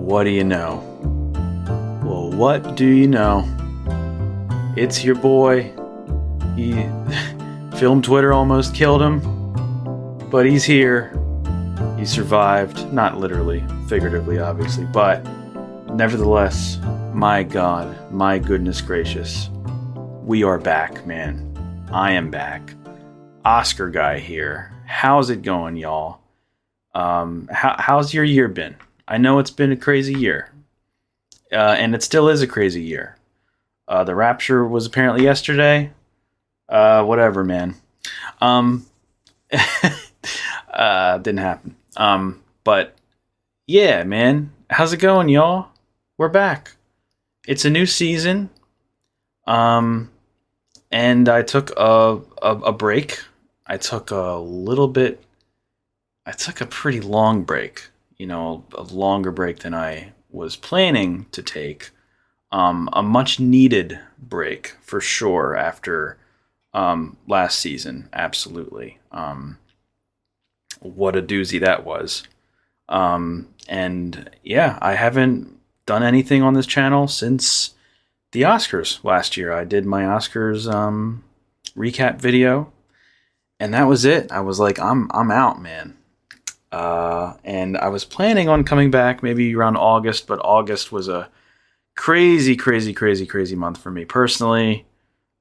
what do you know? Well, what do you know? It's your boy. Film Twitter almost killed him, but he's here. He survived. Not literally, figuratively, obviously, but nevertheless, my God, my goodness gracious. We are back, man. I am back. Oscar guy here. How's it going, y'all? How's your year been? I know it's been a crazy year. And it still is a crazy year. The Rapture was apparently yesterday. Whatever, man. Didn't happen. But yeah, man. How's it going, y'all? We're back. It's a new season. And I took a break. I took a pretty long break. You know, a longer break than I was planning to take. A much needed break for sure after last season. Absolutely. What a doozy that was. And yeah, I haven't done anything on this channel since the Oscars last year. I did my Oscars recap video, and that was it. I was like, I'm out, man. And I was planning on coming back maybe around August, but August was a crazy month for me personally,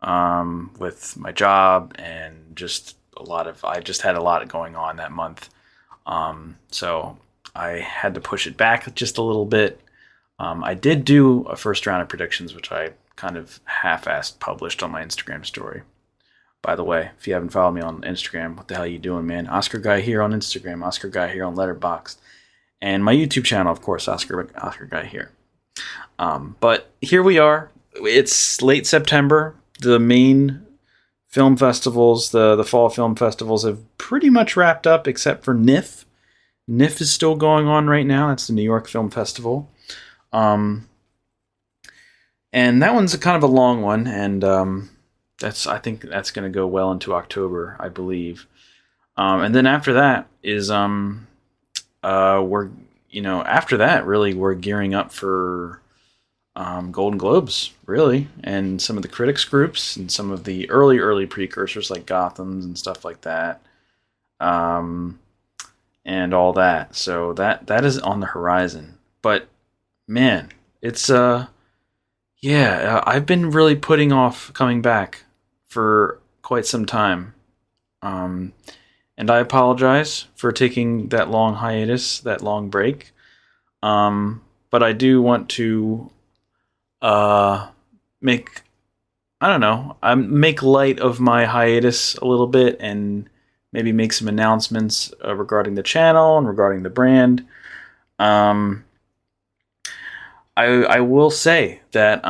with my job and just I just had a lot going on that month. So I had to push it back just a little bit. I did do a first round of predictions, which I kind of half-assed published on my Instagram story. By the way, if you haven't followed me on Instagram, what the hell are you doing, man? Oscar Guy here on Instagram, Oscar Guy here on Letterboxd, and my YouTube channel, of course, Oscar Guy here. But here we are. It's late September. The main film festivals, the fall film festivals, have pretty much wrapped up, except for NIF. NIF is still going on right now. That's the New York Film Festival. And that one's kind of a long one, and I think that's going to go well into October, I believe. And then after that is we're gearing up for Golden Globes, really, and some of the critics groups and some of the early precursors like Gotham's and stuff like that, and all that. So that is on the horizon. But man, it's I've been really putting off coming back for quite some time. And I apologize for taking that long hiatus, that long break. But I do want to make light of my hiatus a little bit and maybe make some announcements regarding the channel and regarding the brand. I will say that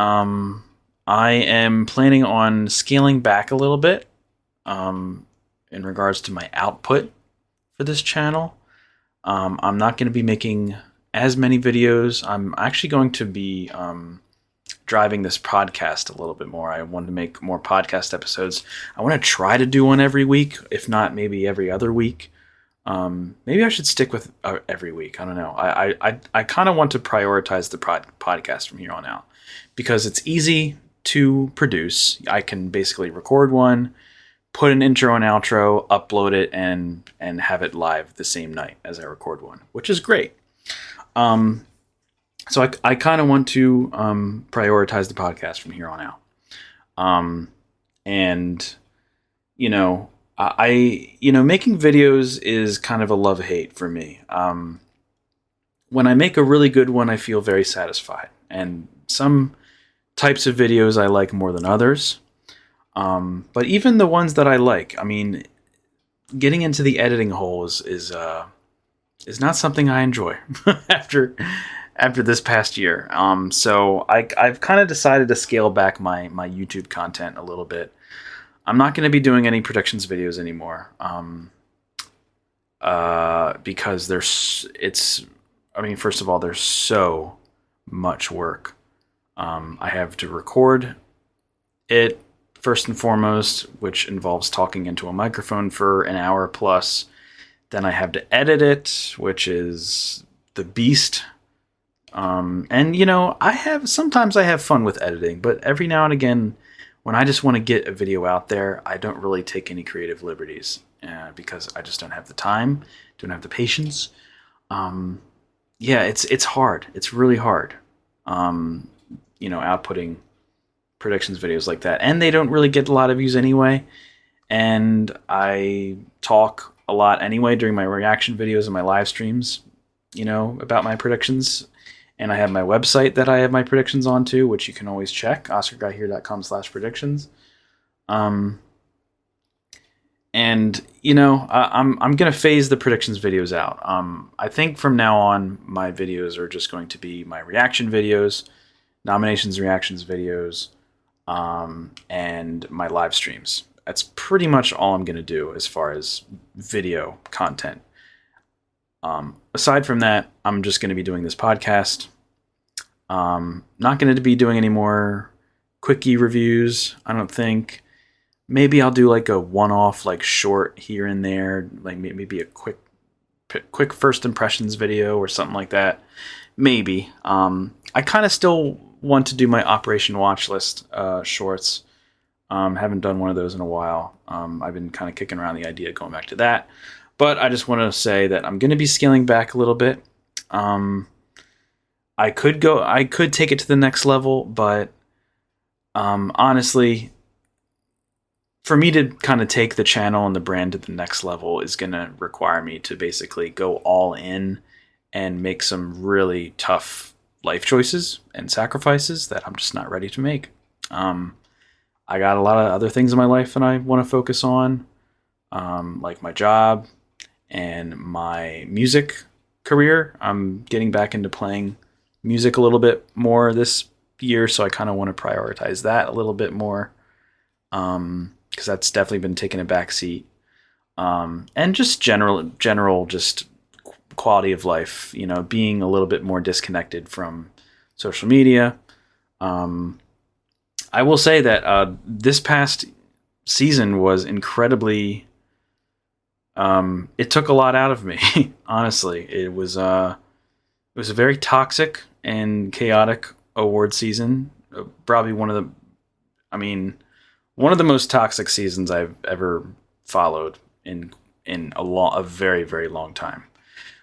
I am planning on scaling back a little bit in regards to my output for this channel. I'm not going to be making as many videos. I'm actually going to be driving this podcast a little bit more. I want to make more podcast episodes. I want to try to do one every week, if not maybe every other week. Maybe I should stick with every week. I don't know. I kind of want to prioritize the podcast from here on out because it's easy to produce. I can basically record one, put an intro and outro, upload it, and have it live the same night as I record one, which is great. So I kind of want to prioritize the podcast from here on out. And making videos is kind of a love-hate for me. When I make a really good one, I feel very satisfied. And some types of videos I like more than others. But even the ones that I like, I mean, getting into the editing hole is not something I enjoy after this past year. So I've kind of decided to scale back my YouTube content a little bit. I'm not going to be doing any predictions videos anymore, because first of all, there's so much work. I have to record it first and foremost, which involves talking into a microphone for an hour plus. Then I have to edit it, which is the beast. And sometimes I have fun with editing, but every now and again, when I just want to get a video out there, I don't really take any creative liberties because I just don't have the time, don't have the patience. Yeah, it's hard. It's really hard. Outputting predictions videos like that, and they don't really get a lot of views anyway. And I talk a lot anyway during my reaction videos and my live streams, about my predictions. And I have my website that I have my predictions on too, which you can always check, oscarguyhere.com/predictions. I'm gonna phase the predictions videos out. I think from now on, my videos are just going to be my reaction videos, nominations, reactions videos, and my live streams. That's pretty much all I'm gonna do as far as video content. Aside from that, I'm just going to be doing this podcast. Not going to be doing any more quickie reviews, I don't think. Maybe I'll do like a one-off, like short here and there, like maybe a quick first impressions video or something like that. Maybe. I kind of still want to do my Operation Watch List shorts. Haven't done one of those in a while. I've been kind of kicking around the idea of going back to that. But I just want to say that I'm going to be scaling back a little bit. I could take it to the next level, but honestly, for me to kind of take the channel and the brand to the next level is going to require me to basically go all in and make some really tough life choices and sacrifices that I'm just not ready to make. I got a lot of other things in my life that I want to focus on, like my job and my music career. I'm getting back into playing music a little bit more this year, so I kind of want to prioritize that a little bit more, because that's definitely been taking a back seat. And just general just quality of life, being a little bit more disconnected from social media. I will say that this past season was incredibly... it took a lot out of me, honestly. It was a very toxic and chaotic award season. Probably one of the most toxic seasons I've ever followed in a very, very long time.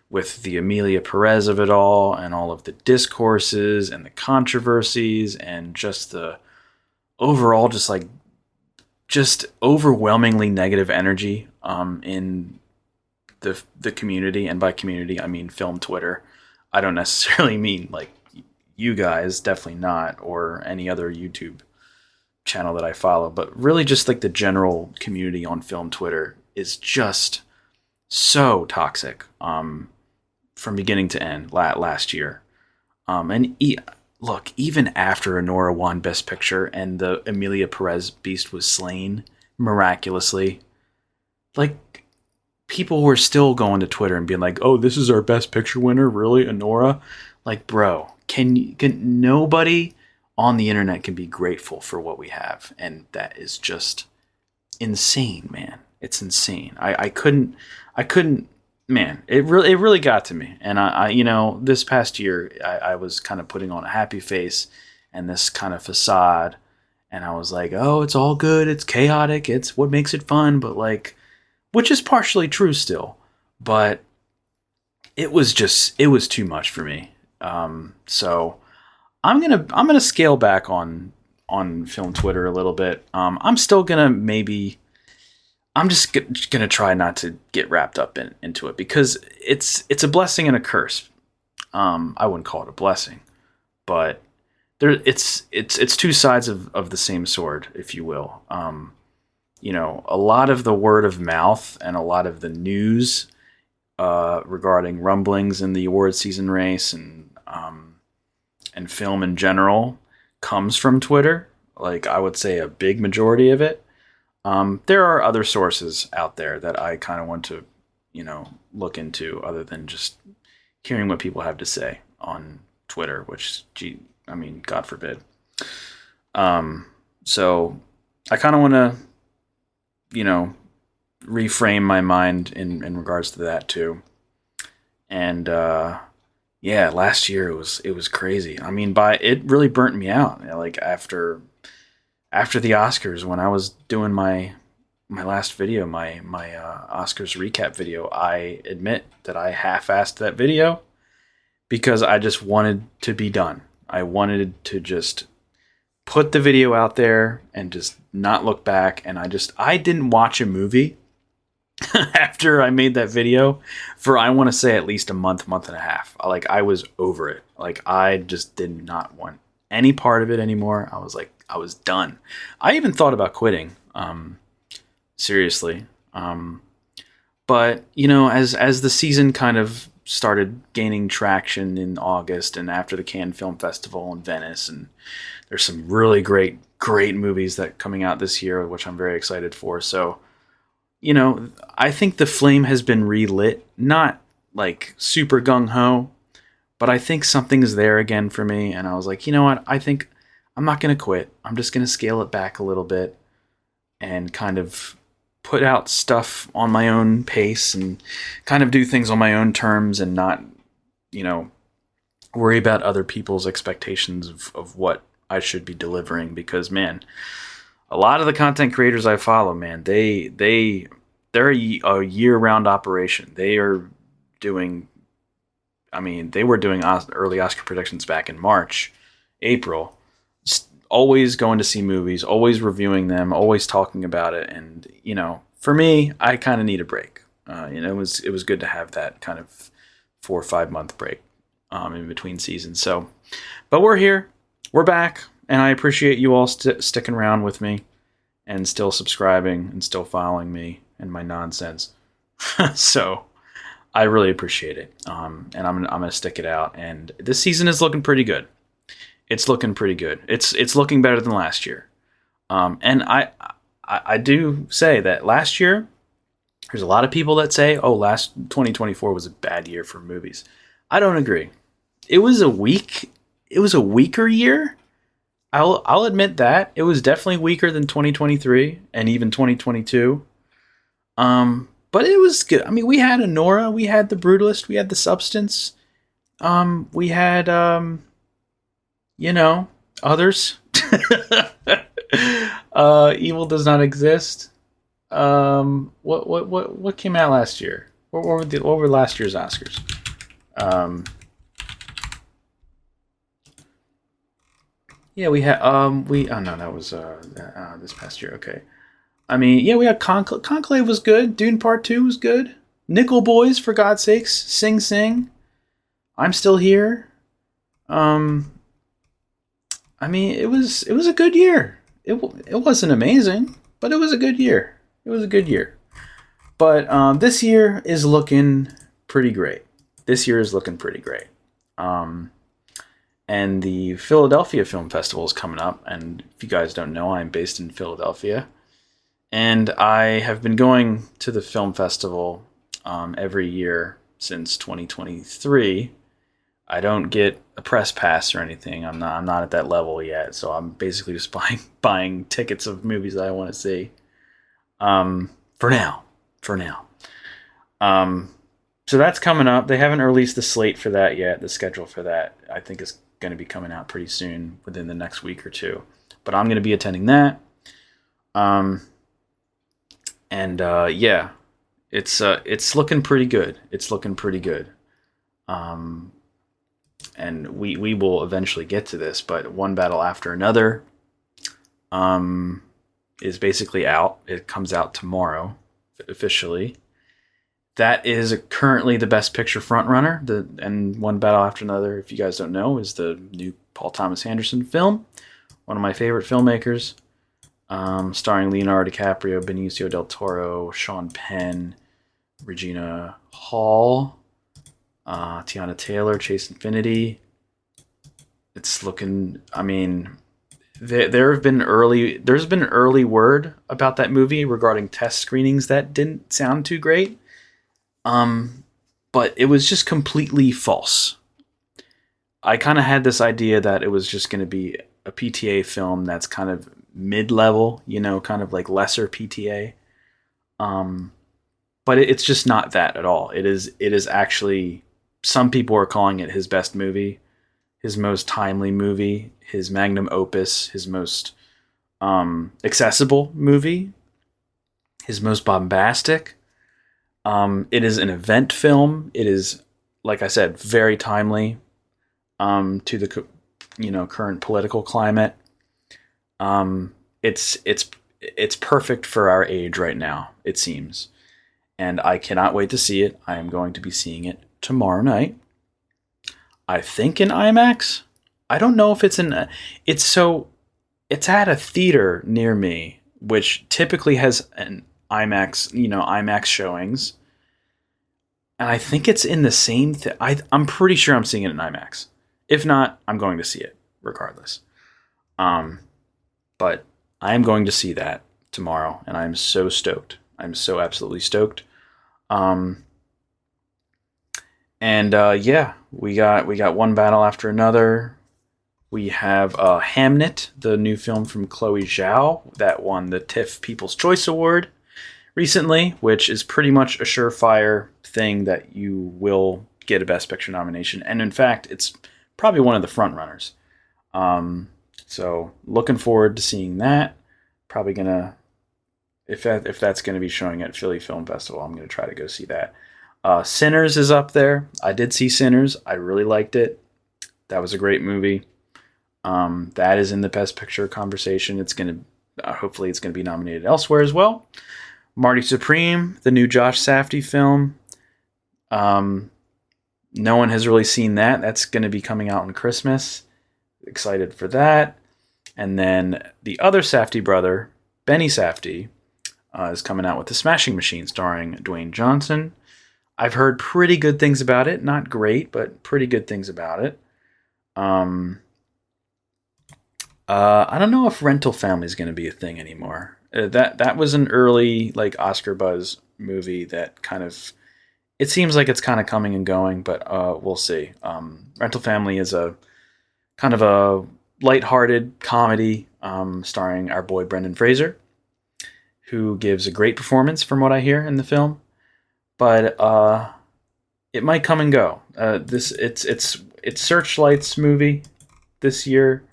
With the Amelia Perez of it all, and all of the discourses and the controversies, and just the overall just overwhelmingly negative energy in the community. And by community, I mean film Twitter. I don't necessarily mean like you guys, definitely not, or any other YouTube channel that I follow, but really just like the general community on film Twitter is just so toxic from beginning to end last year. Look, even after Honora won Best Picture and the Amelia Perez beast was slain miraculously, like, people were still going to Twitter and being like, "Oh, this is our Best Picture winner, really, Honora?" Like, bro, can nobody on the internet can be grateful for what we have, and that is just insane, man. It's insane. I couldn't. Man, it really got to me. And I this past year, I was kind of putting on a happy face and this kind of facade, and I was like, "Oh, it's all good. It's chaotic. It's what makes it fun." But like, which is partially true still, but it was too much for me. So I'm gonna scale back on film Twitter a little bit. I'm still gonna I'm just gonna try not to get wrapped up into it, because it's a blessing and a curse. I wouldn't call it a blessing, but it's two sides of the same sword, if you will. A lot of the word of mouth and a lot of the news regarding rumblings in the award season race and film in general comes from Twitter. Like, I would say a big majority of it. There are other sources out there that I kind of want to, look into, other than just hearing what people have to say on Twitter, which, God forbid. So I kind of want to, reframe my mind in regards to that too. And, yeah, last year it was crazy. I mean, by it really burnt me out. Like after the Oscars, when I was doing my last video, my Oscars recap video, I admit that I half-assed that video because I just wanted to be done. I wanted to just put the video out there and just not look back. And I didn't watch a movie after I made that video for, I want to say, at least a month, month and a half. Like, I was over it. Like, I just did not want any part of it anymore. I was like, I was done. I even thought about quitting. Seriously. But as the season kind of started gaining traction in August and after the Cannes Film Festival in Venice, and there's some really great movies that coming out this year, which I'm very excited for. So, I think the flame has been relit, not like super gung-ho, but I think something's there again for me. And I was like, you know what? I think I'm not going to quit. I'm just going to scale it back a little bit and kind of put out stuff on my own pace and kind of do things on my own terms and not, worry about other people's expectations of what I should be delivering. Because, man, a lot of the content creators I follow, man, they're a year-round operation. They are doing, they were doing early Oscar predictions back in March, April, always going to see movies, always reviewing them, always talking about it. And, for me, I kind of need a break. It was good to have that kind of 4 or 5 month break in between seasons. So, but we're here, we're back, and I appreciate you all sticking around with me and still subscribing and still following me and my nonsense. So I really appreciate it. And I'm gonna stick it out. And this season is looking pretty good. It's looking pretty good. It's looking better than last year. And I do say that last year, there's a lot of people that say, oh, last 2024 was a bad year for movies. I don't agree. It was a weaker year. I'll admit that. It was definitely weaker than 2023 and even 2022. But it was good. We had Anora, we had The Brutalist, we had The Substance. We had others. Evil Does Not Exist. What came out last year? What were last year's Oscars? Yeah, we had that was this past year. Okay. We had Conclave was good. Dune Part 2 was good. Nickel Boys, for God's sakes. Sing Sing. I'm Still Here. It was a good year. It wasn't amazing, but it was a good year. It was a good year. But this year is looking pretty great. And the Philadelphia Film Festival is coming up. And if you guys don't know, I'm based in Philadelphia. And I have been going to the film festival every year since 2023. I don't get a press pass or anything. I'm not at that level yet, so I'm basically just buying tickets of movies that I want to see. For now. So that's coming up. They haven't released the slate for that yet. The schedule for that, I think, is going to be coming out pretty soon, within the next week or two. But I'm going to be attending that. It's looking pretty good. And we will eventually get to this, but One Battle After Another is basically out. It comes out tomorrow, officially. That is currently the Best Picture frontrunner. And One Battle After Another, if you guys don't know, is the new Paul Thomas Anderson film. One of my favorite filmmakers. Starring Leonardo DiCaprio, Benicio del Toro, Sean Penn, Regina Hall, Tiana Taylor, Chase Infinity. It's looking. There's been early word about that movie regarding test screenings that didn't sound too great. But it was just completely false. I kind of had this idea that it was just going to be a PTA film that's kind of mid-level, kind of like lesser PTA. But it's just not that at all. It is actually some people are calling it his best movie, his most timely movie, his magnum opus, his most accessible movie, his most bombastic. It is an event film. It is, like I said, very timely to the current political climate. It's perfect for our age right now, it seems, and I cannot wait to see it. I am going to be seeing it tomorrow night. I think in IMAX. I don't know if it's in. It's at a theater near me, which typically has an IMAX, IMAX showings. And I think it's in the same I'm pretty sure I'm seeing it in IMAX. If not, I'm going to see it regardless. But I am going to see that tomorrow, and I'm so stoked. I'm so absolutely stoked. Yeah, we got one battle after another. We have Hamnet, the new film from Chloe Zhao that won the TIFF People's Choice Award recently, which is pretty much a surefire thing that you will get a Best Picture nomination. And in fact, it's probably one of the front runners. So looking forward to seeing that. Probably gonna, if that's gonna be showing at Philly Film Festival, I'm gonna try to go see that. Sinners is up there. I did see Sinners. I really liked it. That was a great movie. That is in the Best Picture conversation. It's gonna hopefully it's gonna be nominated elsewhere as well. Marty Supreme, the new Josh Safdie film. No one has really seen that. That's going to be coming out on Christmas. Excited for that. And then the other Safdie brother, Benny Safdie, is coming out with The Smashing Machine, starring Dwayne Johnson. I've heard pretty good things about it. Not great, but pretty good things about it. I don't know if Rental Family is going to be a thing anymore. That was an early Oscar buzz movie that kind of, it seems like it's kind of coming and going, but we'll see. Rental Family is a kind of a lighthearted comedy starring our boy Brendan Fraser, who gives a great performance from what I hear in the film. But it might come and go. It's Searchlight's movie this year.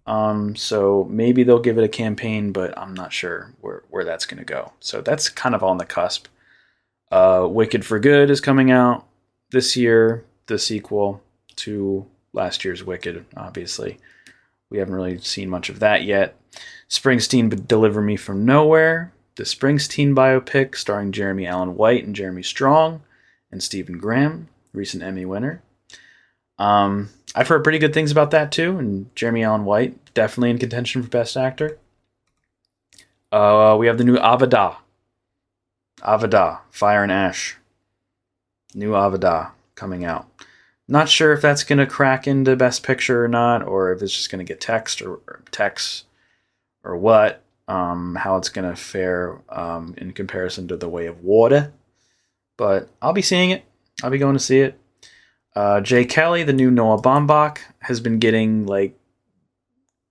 So maybe they'll give it a campaign, but I'm not sure where that's going to go. So that's kind of on the cusp. Wicked for Good is coming out this year, the sequel to last year's Wicked, obviously. We haven't really seen much of that yet. Springsteen, Deliver Me From Nowhere, the Springsteen biopic starring Jeremy Allen White and Jeremy Strong and Stephen Graham, recent Emmy winner. I've heard pretty good things about that too, and Jeremy Allen White definitely in contention for Best Actor. We have the new Avada, Fire and Ash. New Avada coming out. Not sure if that's going to crack into Best Picture or not, or if it's just going to get text or what. How it's going to fare in comparison to The Way of Water. But I'll be seeing it. I'll be going to see it. Jay Kelly, the new Noah Baumbach, has been getting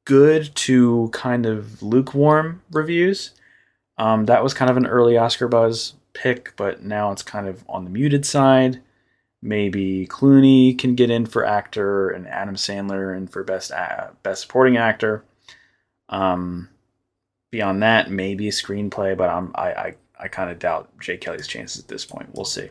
good to kind of lukewarm reviews. That was kind of an early Oscar buzz pick, but now it's kind of on the muted side. Maybe Clooney can get in for actor and Adam Sandler in for best supporting actor. Beyond that, maybe a screenplay, but I kind of doubt Jay Kelly's chances at this point. We'll see.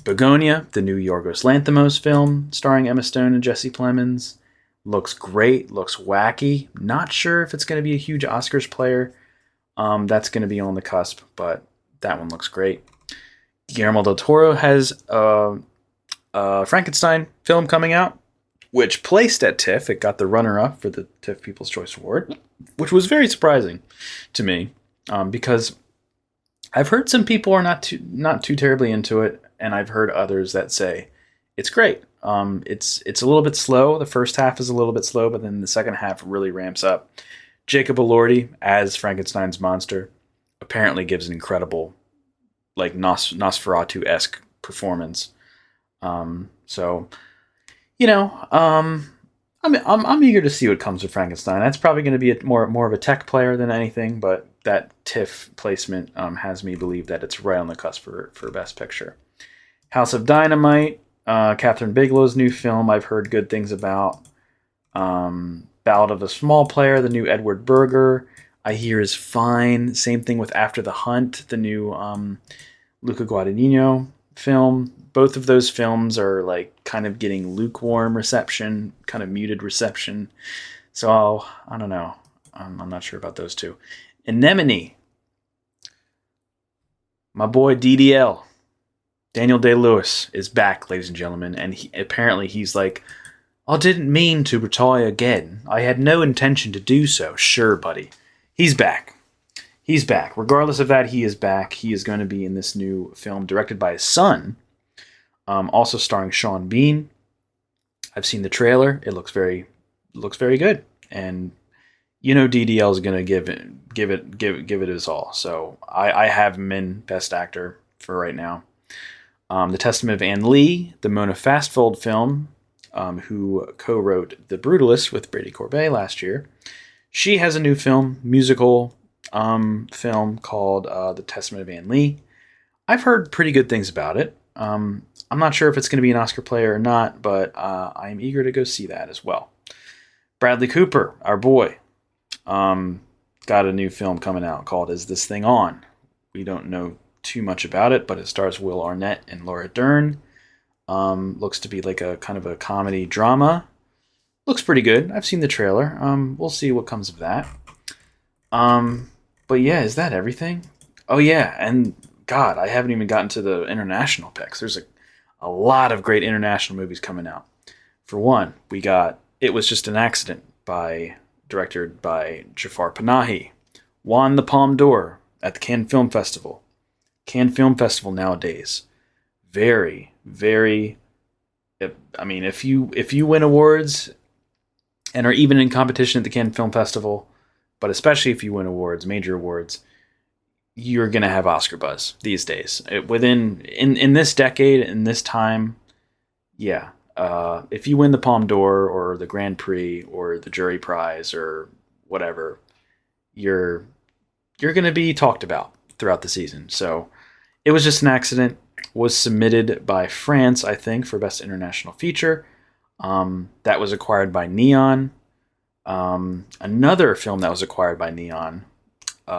Begonia, the new Yorgos Lanthimos film starring Emma Stone and Jesse Plemons. Looks great, looks wacky. Not sure if it's going to be a huge Oscars player. That's going to be on the cusp, but that one looks great. Guillermo del Toro has a Frankenstein film coming out, which placed at TIFF. It got the runner-up for the TIFF People's Choice Award, which was very surprising to me because I've heard some people are not too terribly into it, and I've heard others that say it's great. It's a little bit slow. The first half is a little bit slow, but then the second half really ramps up. Jacob Elordi as Frankenstein's monster apparently gives an incredible, Nosferatu-esque performance. I'm eager to see what comes with Frankenstein. That's probably going to be more of a tech player than anything, but that TIFF placement has me believe that it's right on the cusp for Best Picture. House of Dynamite, Catherine Bigelow's new film I've heard good things about. Ballad of a Small Player, the new Edward Berger, I hear is fine. Same thing with After the Hunt, the new Luca Guadagnino film. Both of those films are like kind of getting lukewarm reception, kind of muted reception. So I don't know. I'm not sure about those two. Anemone, my boy DDL, Daniel Day-Lewis, is back, ladies and gentlemen, and apparently he's like, I didn't mean to retire again. I had no intention to do so. Sure, buddy. He's back. He's back. Regardless of that, he is back. He is going to be in this new film directed by his son, also starring Sean Bean. I've seen the trailer. It looks very good, and you know DDL is going to give it his all. So I have him in Best Actor for right now. The Testament of Anne Lee, the Mona Fastfold film, who co-wrote The Brutalist with Brady Corbet last year. She has a new musical film called The Testament of Anne Lee. I've heard pretty good things about it. I'm not sure if it's going to be an Oscar play or not, but I'm eager to go see that as well. Bradley Cooper, our boy, got a new film coming out called Is This Thing On? We don't know too much about it, but it stars Will Arnett and Laura Dern. Looks to be like a kind of a comedy drama. Looks pretty good. I've seen the trailer. We'll see what comes of that. But yeah, is that everything? Oh yeah, and God, I haven't even gotten to the international picks. There's a lot of great international movies coming out. For one, we got It Was Just an Accident, directed by Jafar Panahi. Won the Palme d'Or at the Cannes Film Festival. Cannes Film Festival nowadays. Very, very... I mean, if you win awards and are even in competition at the Cannes Film Festival, but especially if you win awards, major awards, you're going to have Oscar buzz these days. In this decade, in this time, yeah. If you win the Palme d'Or or the Grand Prix or the Jury Prize or whatever, you're going to be talked about throughout the season. So It Was Just an Accident was submitted by France, I think, for Best International Feature. That was acquired by Neon. Another film that was acquired by Neon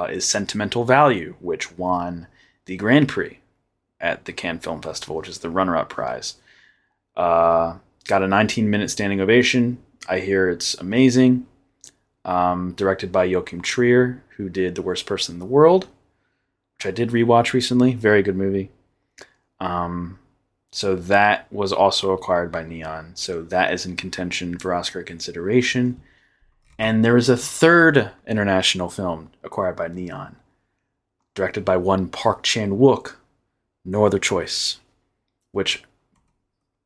is Sentimental Value, which won the Grand Prix at the Cannes Film Festival, which is the runner-up prize. Got a 19-minute standing ovation. I hear it's amazing. Directed by Joachim Trier, who did The Worst Person in the World, which I did rewatch recently. Very good movie. So that was also acquired by Neon. So that is in contention for Oscar consideration. And there is a third international film acquired by Neon, directed by one Park Chan-wook, No Other Choice, which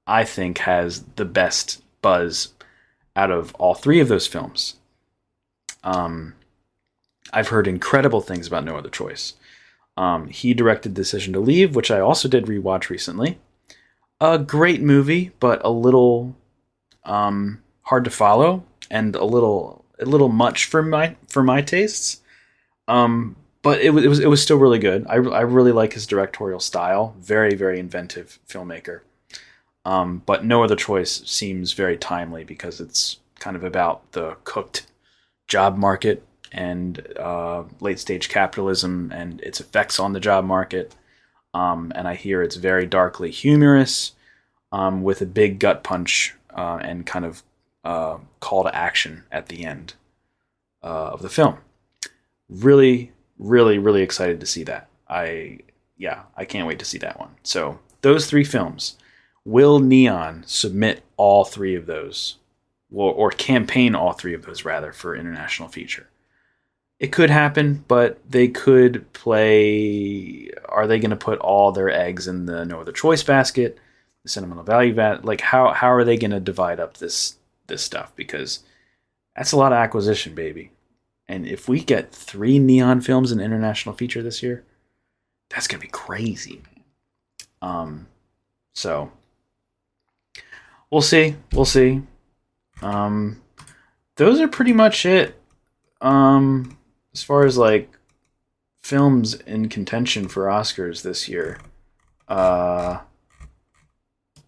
I think has the best buzz out of all three of those films. I've heard incredible things about No Other Choice. He directed Decision to Leave, which I also did rewatch recently. A great movie, but a little hard to follow and a little much for my tastes. But it was still really good. I really like his directorial style. Very, very inventive filmmaker. But No Other Choice seems very timely because it's kind of about the cooked job market and late stage capitalism and its effects on the job market. And I hear it's very darkly humorous, with a big gut punch and kind of call to action at the end of the film. Really, really, really excited to see that. I can't wait to see that one. So those three films. Will Neon submit all three of those, or campaign all three of those rather, for international feature? It could happen, but they could play. Are they going to put all their eggs in the No Other Choice basket, the Sentimental Value basket? Like how are they going to divide up this stuff? Because that's a lot of acquisition, baby. And if we get 3 Neon films in international feature this year, that's going to be crazy. So we'll see. Those are pretty much it. As far as like films in contention for Oscars this year.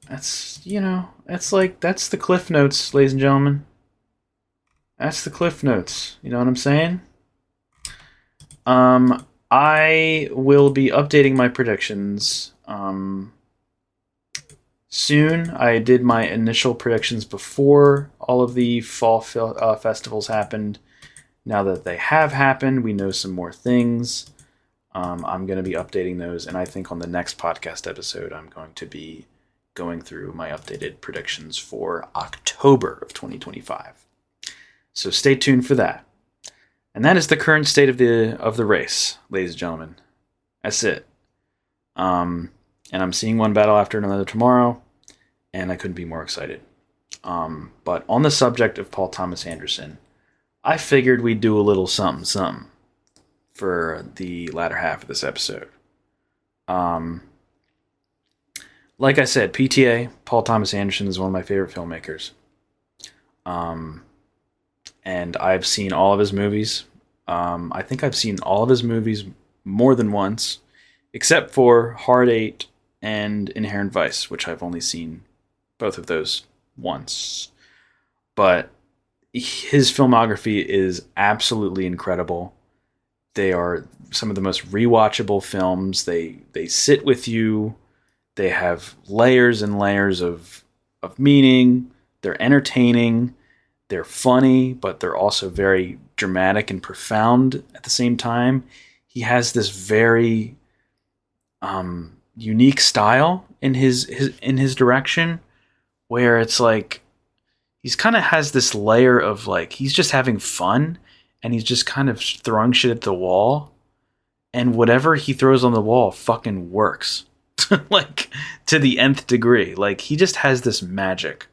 that's the cliff notes, ladies and gentlemen. That's the cliff notes. You know what I'm saying? I will be updating my predictions soon. I did my initial predictions before all of the fall festivals happened. Now that they have happened, we know some more things. I'm going to be updating those, and I think on the next podcast episode, I'm going to be going through my updated predictions for October of 2025. So stay tuned for that. And that is the current state of the race, ladies and gentlemen. That's it. And I'm seeing one battle after another tomorrow, and I couldn't be more excited. But on the subject of Paul Thomas Anderson, I figured we'd do a little something for the latter half of this episode. Like I said, PTA, Paul Thomas Anderson, is one of my favorite filmmakers. And I've seen all of his movies. I think I've seen all of his movies more than once, except for Hard Eight and Inherent Vice, which I've only seen both of those once. But his filmography is absolutely incredible. They are some of the most rewatchable films. They sit with you. They have layers and layers of meaning. They're entertaining. They're funny, but they're also very dramatic and profound at the same time. He has this very unique style in his direction, where it's like he's kind of has this layer of like he's just having fun, and he's just kind of throwing shit at the wall, and whatever he throws on the wall fucking works, like to the nth degree. Like he just has this magic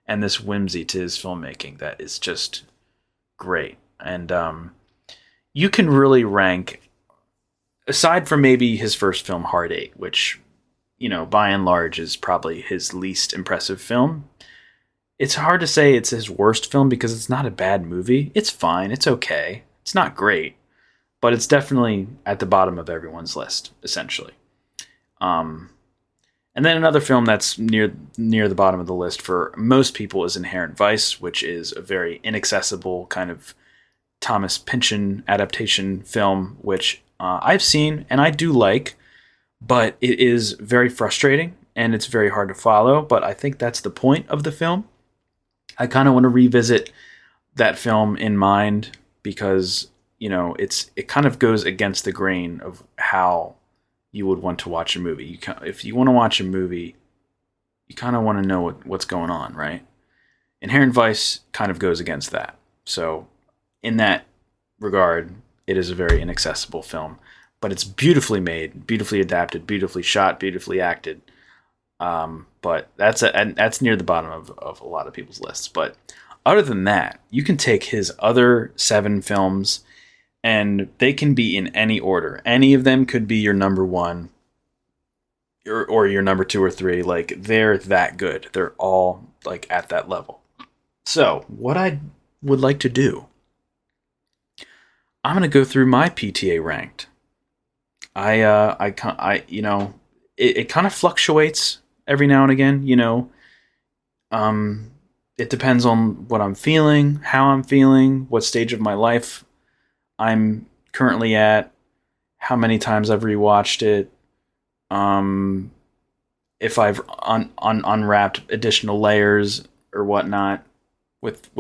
and this whimsy to his filmmaking that is just great. And you can really rank, aside from maybe his first film, Hard Eight, which, by and large is probably his least impressive film. It's hard to say it's his worst film because it's not a bad movie. It's fine. It's okay. It's not great, but it's definitely at the bottom of everyone's list, essentially. And then another film that's near the bottom of the list for most people is Inherent Vice, which is a very inaccessible kind of Thomas Pynchon adaptation film, which I've seen and I do like, but it is very frustrating and it's very hard to follow. But I think that's the point of the film. I kind of want to revisit that film in mind because, it kind of goes against the grain of how you would want to watch a movie. If you want to watch a movie, you kind of want to know what's going on, right? Inherent Vice kind of goes against that. So in that regard, it is a very inaccessible film, but it's beautifully made, beautifully adapted, beautifully shot, beautifully acted. But that's near the bottom of a lot of people's lists. But other than that, you can take his other 7 films and they can be in any order. Any of them could be your number 1 or your number 2 or 3. Like, they're that good. They're all like at that level. So what I would like to do, I'm going to go through my PTA ranked. It kind of fluctuates every now and again, it depends on what I'm feeling, how I'm feeling, what stage of my life I'm currently at, how many times I've rewatched it, if I've unwrapped additional layers or whatnot with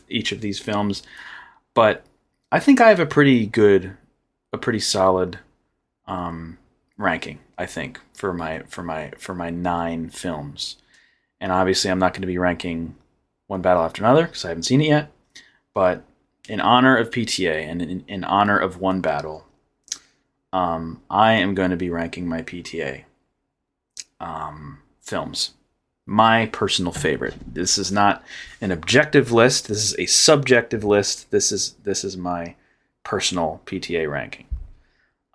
each of these films. But I think I have a pretty solid ranking, I think, for my 9 films. And obviously I'm not going to be ranking one battle after another because I haven't seen it yet. But in honor of PTA and in honor of one battle, I am going to be ranking my PTA films. My personal favorite. This is not an objective list. This is a subjective list. This is my personal PTA ranking.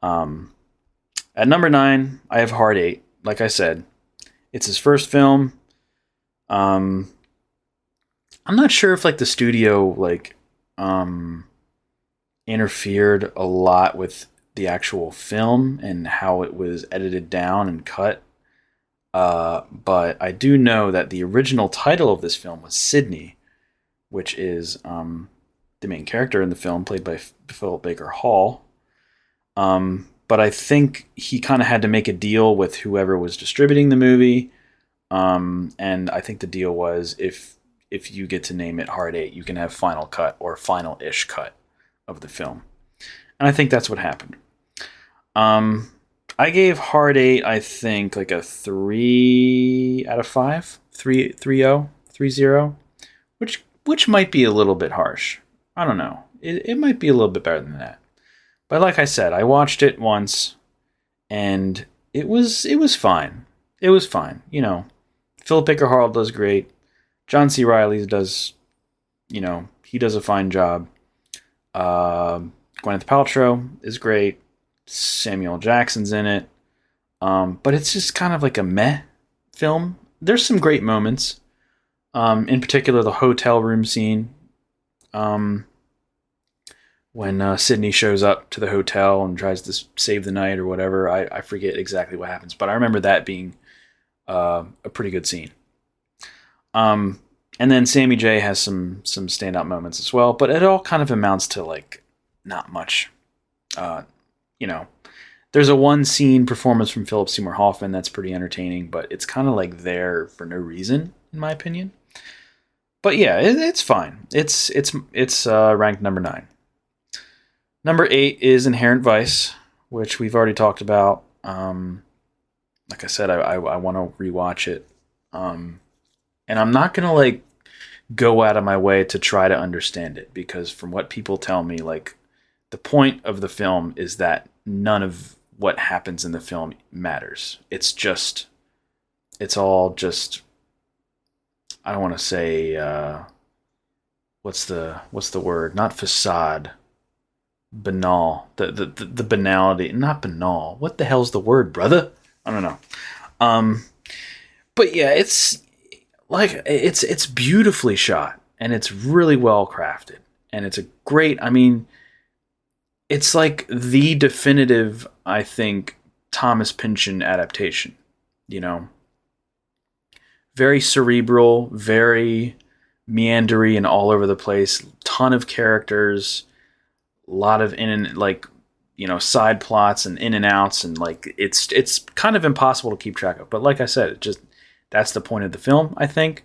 At number 9, I have Hard Eight. Like I said, it's his first film. I'm not sure if the studio interfered a lot with the actual film and how it was edited down and cut. But I do know that the original title of this film was Sydney, which is the main character in the film, played by Philip Baker Hall. But I think he kind of had to make a deal with whoever was distributing the movie. And I think the deal was if you get to name it Hard 8, you can have final cut or final-ish cut of the film. And I think that's what happened. I gave Hard 8, I think, like a 3 out of 5. 3.0, which might be a little bit harsh. I don't know. It might be a little bit better than that. But like I said, I watched it once, and it was fine. It was fine. You know, Philip Baker Hall does great. John C. Reilly does, he does a fine job. Gwyneth Paltrow is great. Samuel Jackson's in it. But it's just kind of like a meh film. There's some great moments. In particular, the hotel room scene. When Sydney shows up to the hotel and tries to save the night or whatever. I forget exactly what happens, but I remember that being a pretty good scene. And then Sammy J has some standout moments as well, but it all kind of amounts to like not much. There's a one scene performance from Philip Seymour Hoffman that's pretty entertaining, but it's kind of like there for no reason, in my opinion. But yeah, it's fine. It's ranked number 9. Number 8 is Inherent Vice, which we've already talked about. Like I said, I want to rewatch it. And I'm not going to like go out of my way to try to understand it, because from what people tell me, like the point of the film is that none of what happens in the film matters. It's all just, I don't want to say, what's the word? Not facade. Banal. The banality. Not banal. What the hell's the word, brother? I don't know. But yeah, it's like, it's beautifully shot, and it's really well crafted, and it's a great, it's like the definitive, I think, Thomas Pynchon adaptation, very cerebral, very meandery and all over the place, ton of characters, a lot of side plots and in and outs, and like it's kind of impossible to keep track of. But like I said, that's the point of the film, I think,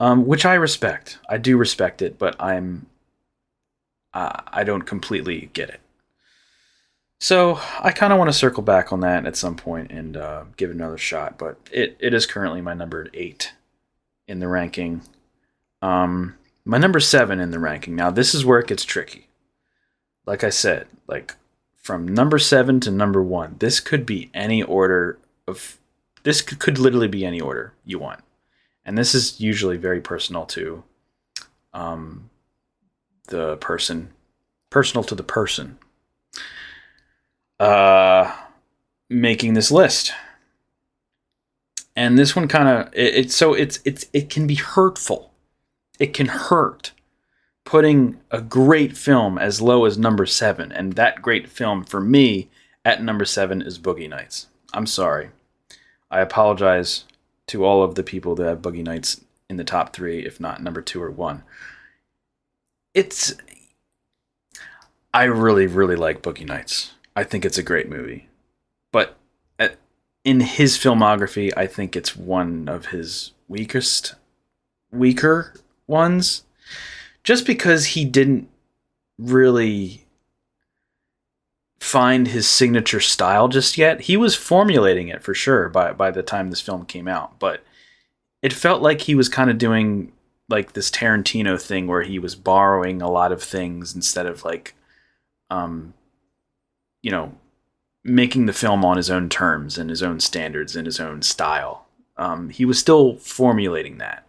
which I respect. I do respect it, but I don't completely get it. So I kind of want to circle back on that at some point and give it another shot. But it is currently my number 8 in the ranking. My number 7 in the ranking. Now this is where it gets tricky. Like I said, like from number 7 to number 1, this could be any order of. This could literally be any order you want, and this is usually very personal to the person, personal to the person making this list. And this one kind of it can be hurtful. It can hurt putting a great film as low as number 7, and that great film for me at number 7 is Boogie Nights. I'm sorry. I apologize to all of the people that have Boogie Nights in the top 3, if not number 2 or 1. I really, really like Boogie Nights. I think it's a great movie. But in his filmography, I think it's one of his weaker ones. Just because he didn't really find his signature style just yet. He was formulating it for sure by the time this film came out, but it felt like he was kind of doing like this Tarantino thing where he was borrowing a lot of things instead of like, making the film on his own terms and his own standards and his own style. He was still formulating that.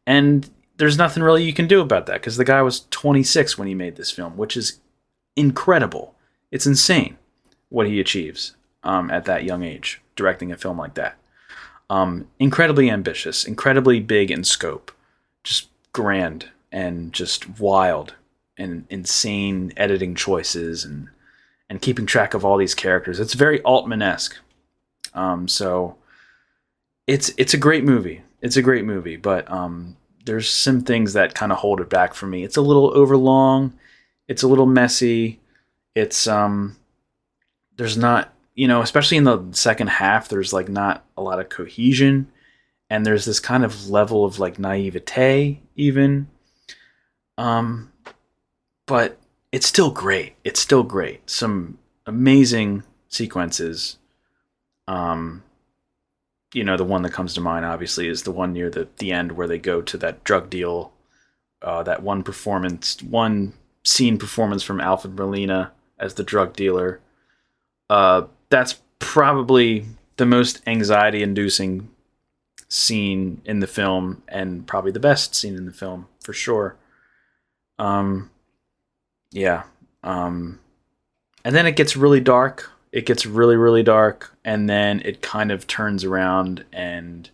And there's nothing really you can do about that because the guy was 26 when he made this film, which is incredible. It's insane what he achieves at that young age, directing a film like that. Incredibly ambitious, incredibly big in scope, just grand and just wild and insane editing choices and keeping track of all these characters. It's very Altman-esque. So it's a great movie. It's a great movie, but there's some things that kind of hold it back for me. It's a little overlong. It's a little messy. It's there's not, especially in the second half, there's like not a lot of cohesion, and there's this kind of level of like naivete even. Um, but it's still great. It's still great. Some amazing sequences. Um, the one that comes to mind obviously is the one near the end where they go to that drug deal. That one scene performance from Alfred Molina as the drug dealer. That's probably the most anxiety-inducing scene in the film, and probably the best scene in the film for sure. Um, yeah. And then it gets really dark. It gets really, really dark, and then it kind of turns around, and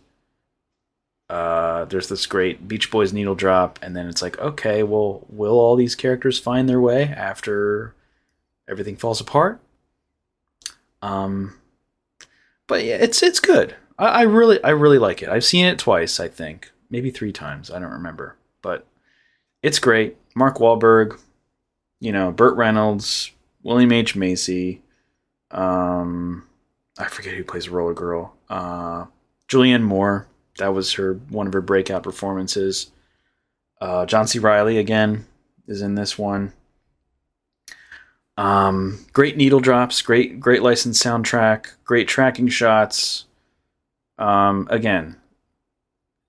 there's this great Beach Boys needle drop, and then it's like, okay, well, will all these characters find their way after everything falls apart? Um, but yeah, it's good. I really like it. I've seen it twice, I think, maybe 3 times. I don't remember, but it's great. Mark Wahlberg, Burt Reynolds, William H Macy. I forget who plays Roller Girl. Julianne Moore. That was one of her breakout performances. John C. Reilly again is in this one. Great needle drops, great licensed soundtrack, great tracking shots. Again,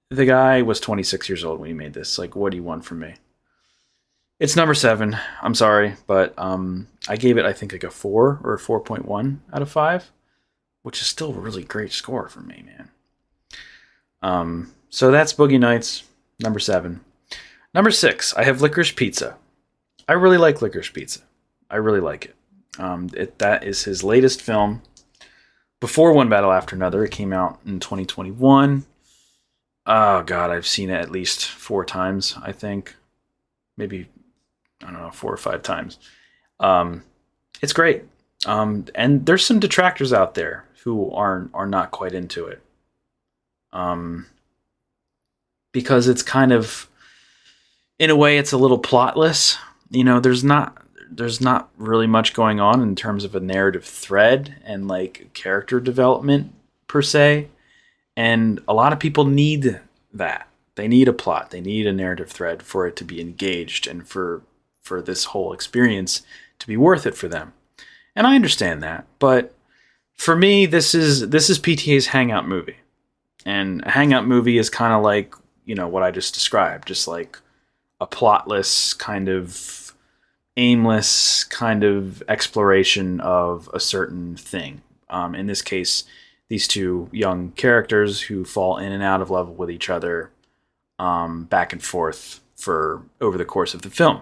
the guy was 26 years old when he made this. Like, what do you want from me? It's number 7. I'm sorry, but I gave it, I think, like a 4 or a 4.1 out of 5, which is still a really great score for me, man. So that's Boogie Nights, number 7. Number 6, I have Licorice Pizza. I really like Licorice Pizza. I really like it. That is his latest film. Before One Battle After Another, it came out in 2021. Oh, God, I've seen it at least 4 times, I think. Maybe, I don't know, 4 or 5 times. It's great. And there's some detractors out there who are not quite into it. Because it's kind of, in a way, it's a little plotless. There's not really much going on in terms of a narrative thread and like character development per se. And a lot of people need that. They need a plot. They need a narrative thread for it to be engaged and for this whole experience to be worth it for them. And I understand that, but for me, this is PTA's hangout movie. And a hangout movie is kind of like, what I just described, just like a plotless kind of aimless kind of exploration of a certain thing. In this case, these 2 young characters who fall in and out of love with each other, back and forth for over the course of the film,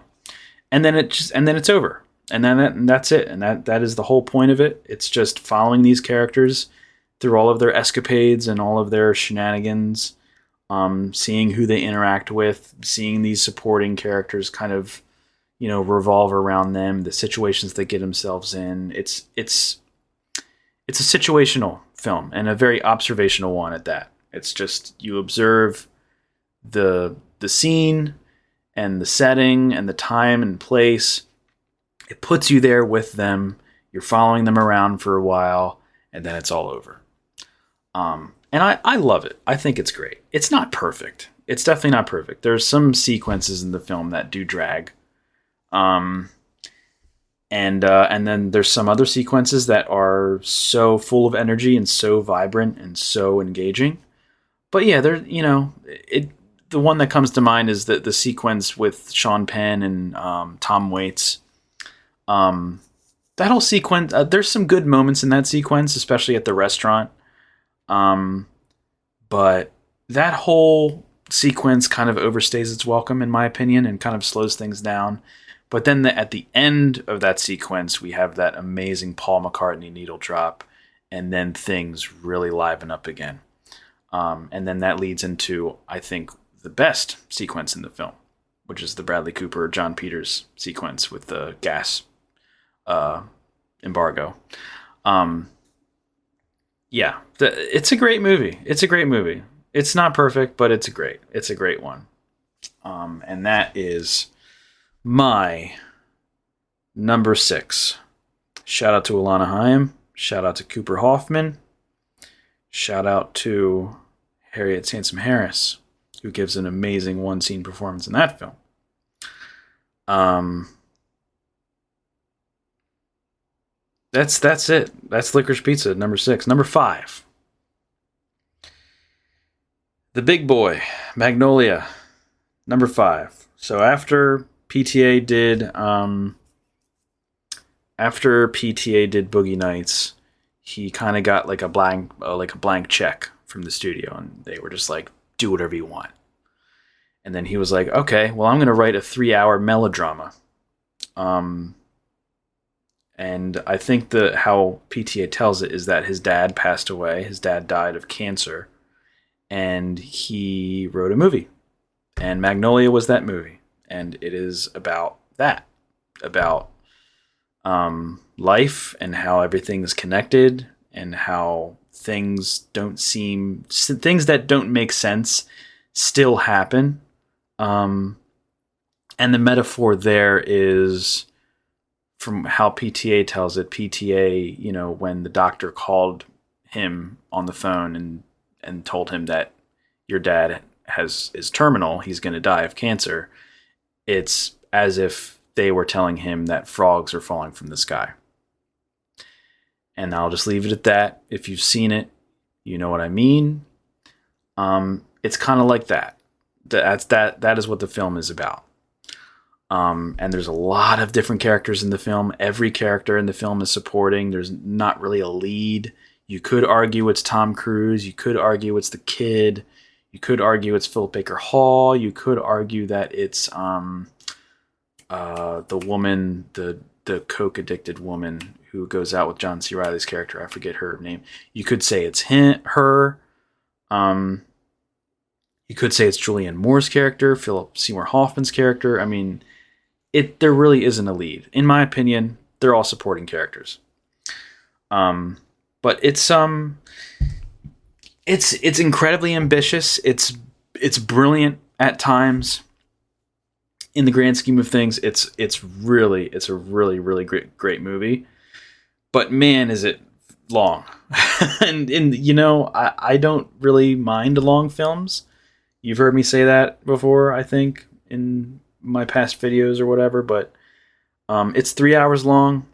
and then it's over, and then that's it, and that is the whole point of it. It's just following these characters through all of their escapades and all of their shenanigans, seeing who they interact with, seeing these supporting characters kind of, revolve around them, the situations they get themselves in. It's a situational film, and a very observational one at that. It's just, you observe the scene and the setting and the time and place. It puts you there with them. You're following them around for a while, and then it's all over. And I love it. I think it's great. It's not perfect. It's definitely not perfect. There's some sequences in the film that do drag. And then there's some other sequences that are so full of energy and so vibrant and so engaging. But yeah, the one that comes to mind is the sequence with Sean Penn and Tom Waits. That whole sequence, there's some good moments in that sequence, especially at the restaurant. But that whole sequence kind of overstays its welcome, in my opinion, and kind of slows things down. But then at the end of that sequence, we have that amazing Paul McCartney needle drop, and then things really liven up again. And then that leads into, I think, the best sequence in the film, which is the Bradley Cooper, John Peters sequence with the gas embargo. Yeah, it's a great movie. It's a great movie. It's not perfect, but it's a great one. And that is my number 6. Shout out to Alana Haim. Shout out to Cooper Hoffman. Shout out to Harriet Sansom Harris, who gives an amazing one-scene performance in that film. That's it. That's Licorice Pizza, number 6. Number 5. The Big Boy, Magnolia, number 5. So after PTA did Boogie Nights, he kind of got like a blank check from the studio, and they were just like, do whatever you want. And then he was like, okay, well, I'm going to write a 3-hour melodrama. And I think how PTA tells it is that his dad passed away. His dad died of cancer, and he wrote a movie. And Magnolia was that movie. And it is about that, about life and how everything is connected and how things that don't make sense still happen. And the metaphor there is, from how PTA tells it, PTA, when the doctor called him on the phone and told him that your dad is terminal, he's going to die of cancer, it's as if they were telling him that frogs are falling from the sky. And I'll just leave it at that. If you've seen it, you know what I mean. It's kind of like that. That is what the film is about. And there's a lot of different characters in the film. Every character in the film is supporting. There's not really a lead. You could argue it's Tom Cruise. You could argue it's the kid. You could argue it's Philip Baker Hall. You could argue that it's the woman, the coke addicted woman who goes out with John C. Reilly's character. I forget her name. You could say it's her. You could say it's Julianne Moore's character, Philip Seymour Hoffman's character. I mean, there really isn't a lead. In my opinion, they're all supporting characters. But it's incredibly ambitious. It's brilliant at times. In the grand scheme of things, it's a really great movie. But man, is it long. and I don't really mind long films. You've heard me say that before, I think, in my past videos or whatever, but it's 3 hours long.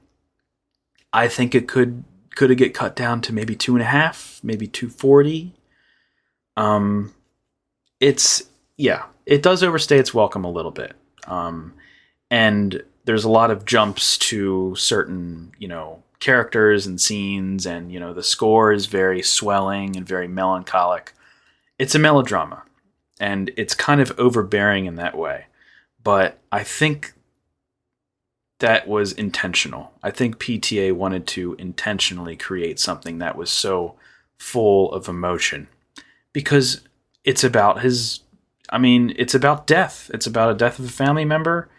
I think it could get cut down to maybe 2.5, maybe 2:40. It does overstay its welcome a little bit. And there's a lot of jumps to certain, characters and scenes, and, the score is very swelling and very melancholic. It's a melodrama, and it's kind of overbearing in that way. But I think that was intentional. I think PTA wanted to intentionally create something that was so full of emotion, because it's about it's about death. It's about a death of a family member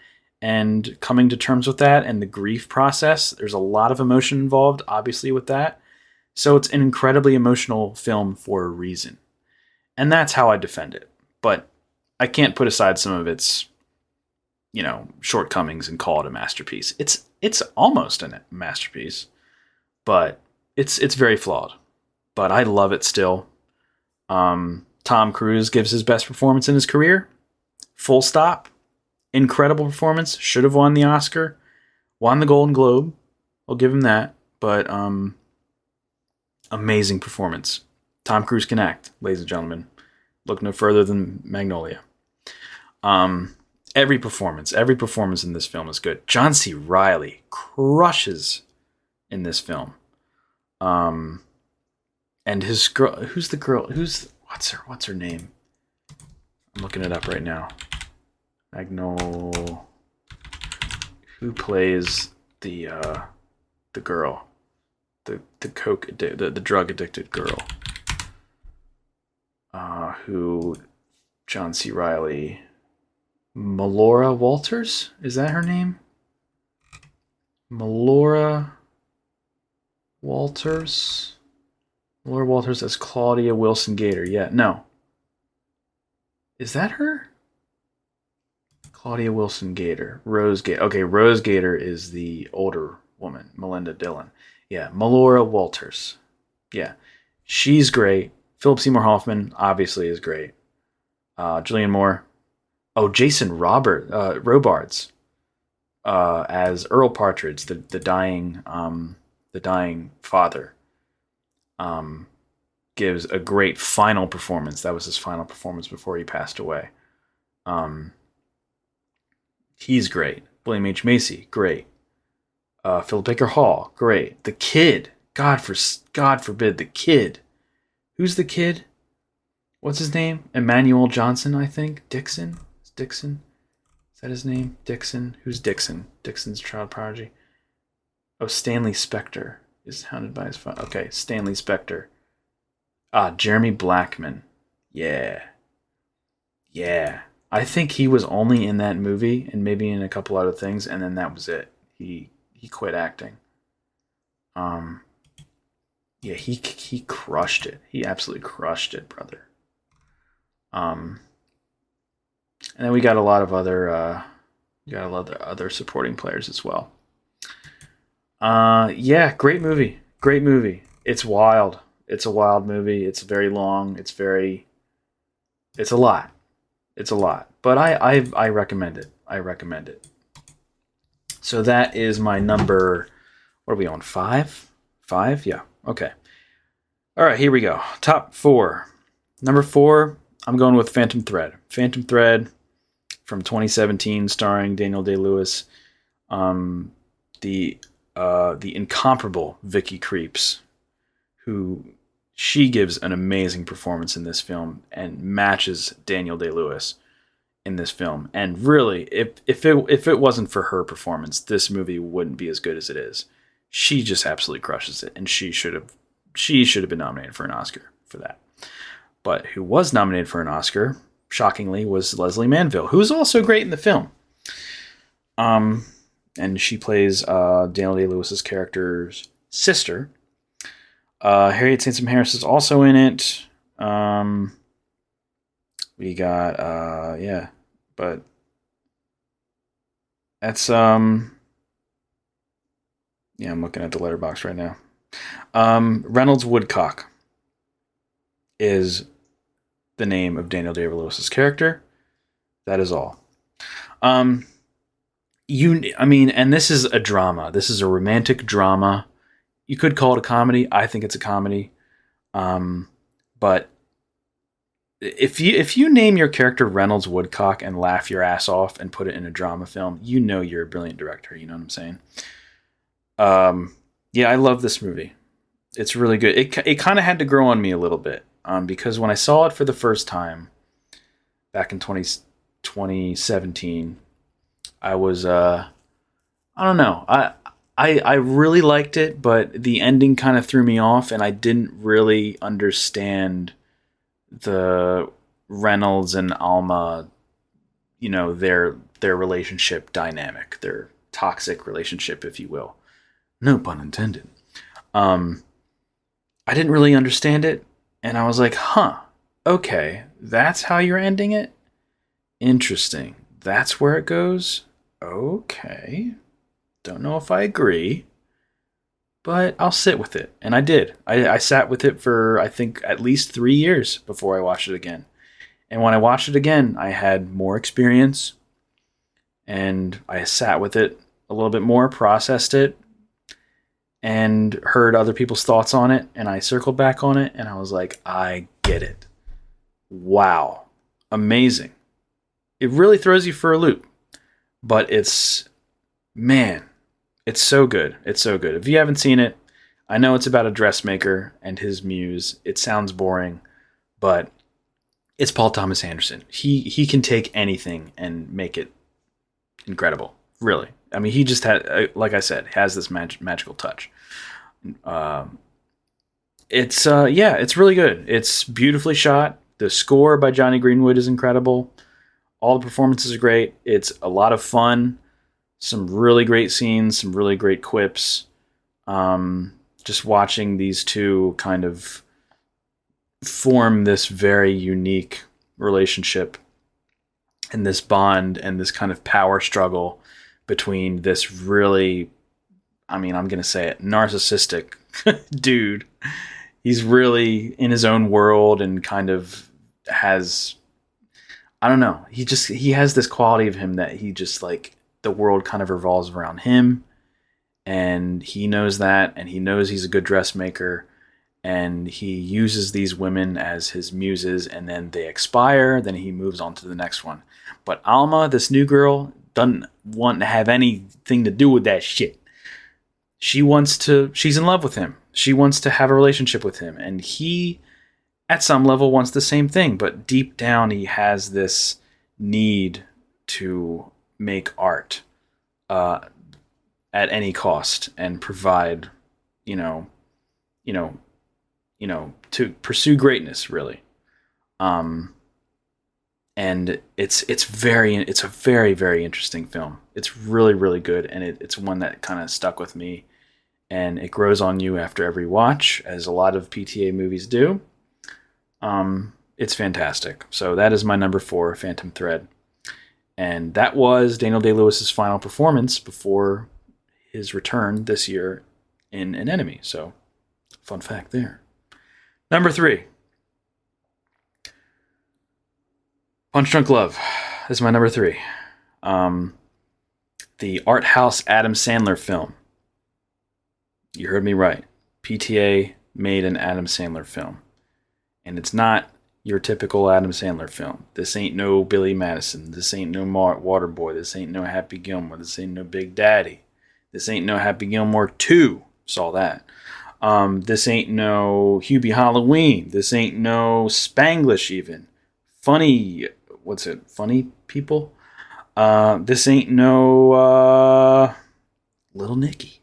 and coming to terms with that and the grief process. There's a lot of emotion involved, obviously, with that. So it's an incredibly emotional film for a reason. And that's how I defend it. But I can't put aside some of its shortcomings and call it a masterpiece. It's almost a masterpiece, but it's very flawed. But I love it still. Tom Cruise gives his best performance in his career. Full stop. Incredible performance. Should have won the Oscar. Won the Golden Globe. I'll give him that. But amazing performance. Tom Cruise can act, ladies and gentlemen. Look no further than Magnolia. Every performance in this film is good. John C. Reilly crushes in this film. And his girl, what's her name? I'm looking it up right now. Who plays the girl, the drug addicted girl, who John C. Reilly. Melora Walters? Is that her name? Melora Walters? Laura Walters as Claudia Wilson Gator. Yeah, no. Is that her? Claudia Wilson Gator. Rose Gator. Okay, Rose Gator is the older woman, Melinda Dillon. Yeah, Melora Walters. Yeah, she's great. Philip Seymour Hoffman obviously is great. Julianne Moore. Oh, Jason Robards as Earl Partridge, the dying father. Gives a great final performance. That was his final performance before he passed away. He's great. William H. Macy, great. Philip Baker Hall, great. The kid, God forbid, the kid. Who's the kid? What's his name? Emmanuel Johnson, I think. Dixon? Dixon? Is that his name? Dixon? Who's Dixon? Dixon's child prodigy. Oh, Stanley Spector is hounded by his father. Okay, Stanley Spector. Jeremy Blackman. Yeah. Yeah. I think he was only in that movie and maybe in a couple other things, and then that was it. He quit acting. Yeah, he crushed it. He absolutely crushed it, brother. And then we got a lot of other supporting players as well. Yeah, great movie. Great movie. It's wild. It's a wild movie. It's very long. It's a lot. It's a lot. But I recommend it. I recommend it. So that is my number. What are we on? 5? 5? Yeah. Okay. All right, here we go. Top 4. Number 4, I'm going with Phantom Thread. Phantom Thread from 2017, starring Daniel Day-Lewis. The incomparable Vicky Krieps, who she gives an amazing performance in this film and matches Daniel Day-Lewis in this film. And really, if it wasn't for her performance, this movie wouldn't be as good as it is. She just absolutely crushes it, and she should have been nominated for an Oscar for that. But who was nominated for an Oscar, shockingly, was Leslie Manville, who is also great in the film. And she plays Daniel Day-Lewis's character's sister. Harriet Sansom Harris is also in it. We got but that's yeah, I'm looking at the letterbox right now. Reynolds Woodcock is the name of Daniel Day-Lewis's character. That is all. And this is a drama. This is a romantic drama. You could call it a comedy. I think it's a comedy. But if you name your character Reynolds Woodcock and laugh your ass off and put it in a drama film, you know you're a brilliant director. You know what I'm saying? Yeah, I love this movie. It's really good. It kind of had to grow on me a little bit because when I saw it for the first time back in 2017, I was I don't know. I really liked it, but the ending kind of threw me off, and I didn't really understand the Reynolds and Alma, their relationship dynamic, their toxic relationship, if you will. No pun intended. I didn't really understand it, and I was like, okay, that's how you're ending it? Interesting. That's where it goes? Okay. Don't know if I agree, but I'll sit with it. And I did. I sat with it for, I think, at least 3 years before I watched it again. And when I watched it again, I had more experience, and I sat with it a little bit more, processed it, and heard other people's thoughts on it, and I circled back on it, and I was like, I get it. Wow. Amazing. It really throws you for a loop. But it's so good. It's so good. If you haven't seen it, I know it's about a dressmaker and his muse. It sounds boring, but it's Paul Thomas Anderson. He can take anything and make it incredible. Really. I mean, he just had, like I said, has this magical touch. It's really good. It's beautifully shot. The score by Johnny Greenwood is incredible. All the performances are great. It's a lot of fun. Some really great scenes, some really great quips. Just watching these two kind of form this very unique relationship and this bond and this kind of power struggle between this really, I mean, I'm going to say it, narcissistic dude. He's really in his own world and kind of has, I don't know, he has this quality of him that he just like, the world kind of revolves around him, and he knows that, and he knows he's a good dressmaker, and he uses these women as his muses, and then they expire, then he moves on to the next one. But Alma, this new girl, doesn't want to have anything to do with that shit. She's in love with him. She wants to have a relationship with him, and he, at some level, wants the same thing, but deep down he has this need to make art at any cost and provide, you know, you know, to pursue greatness, really. And it's a very, very interesting film. It's really, really good, and it's one that kind of stuck with me, and it grows on you after every watch, as a lot of PTA movies do. It's fantastic. So that is my number 4, Phantom Thread. And that was Daniel Day-Lewis's final performance before his return this year in An Enemy. So, fun fact there. Number 3, Punch Drunk Love. This is my number 3. The art house Adam Sandler film. You heard me right. PTA made an Adam Sandler film. And it's not your typical Adam Sandler film. This ain't no Billy Madison. This ain't no Waterboy. This ain't no Happy Gilmore. This ain't no Big Daddy. This ain't no Happy Gilmore 2. Saw that. This ain't no Hubie Halloween. This ain't no Spanglish even. Funny, what's it? Funny People? This ain't no Little Nicky.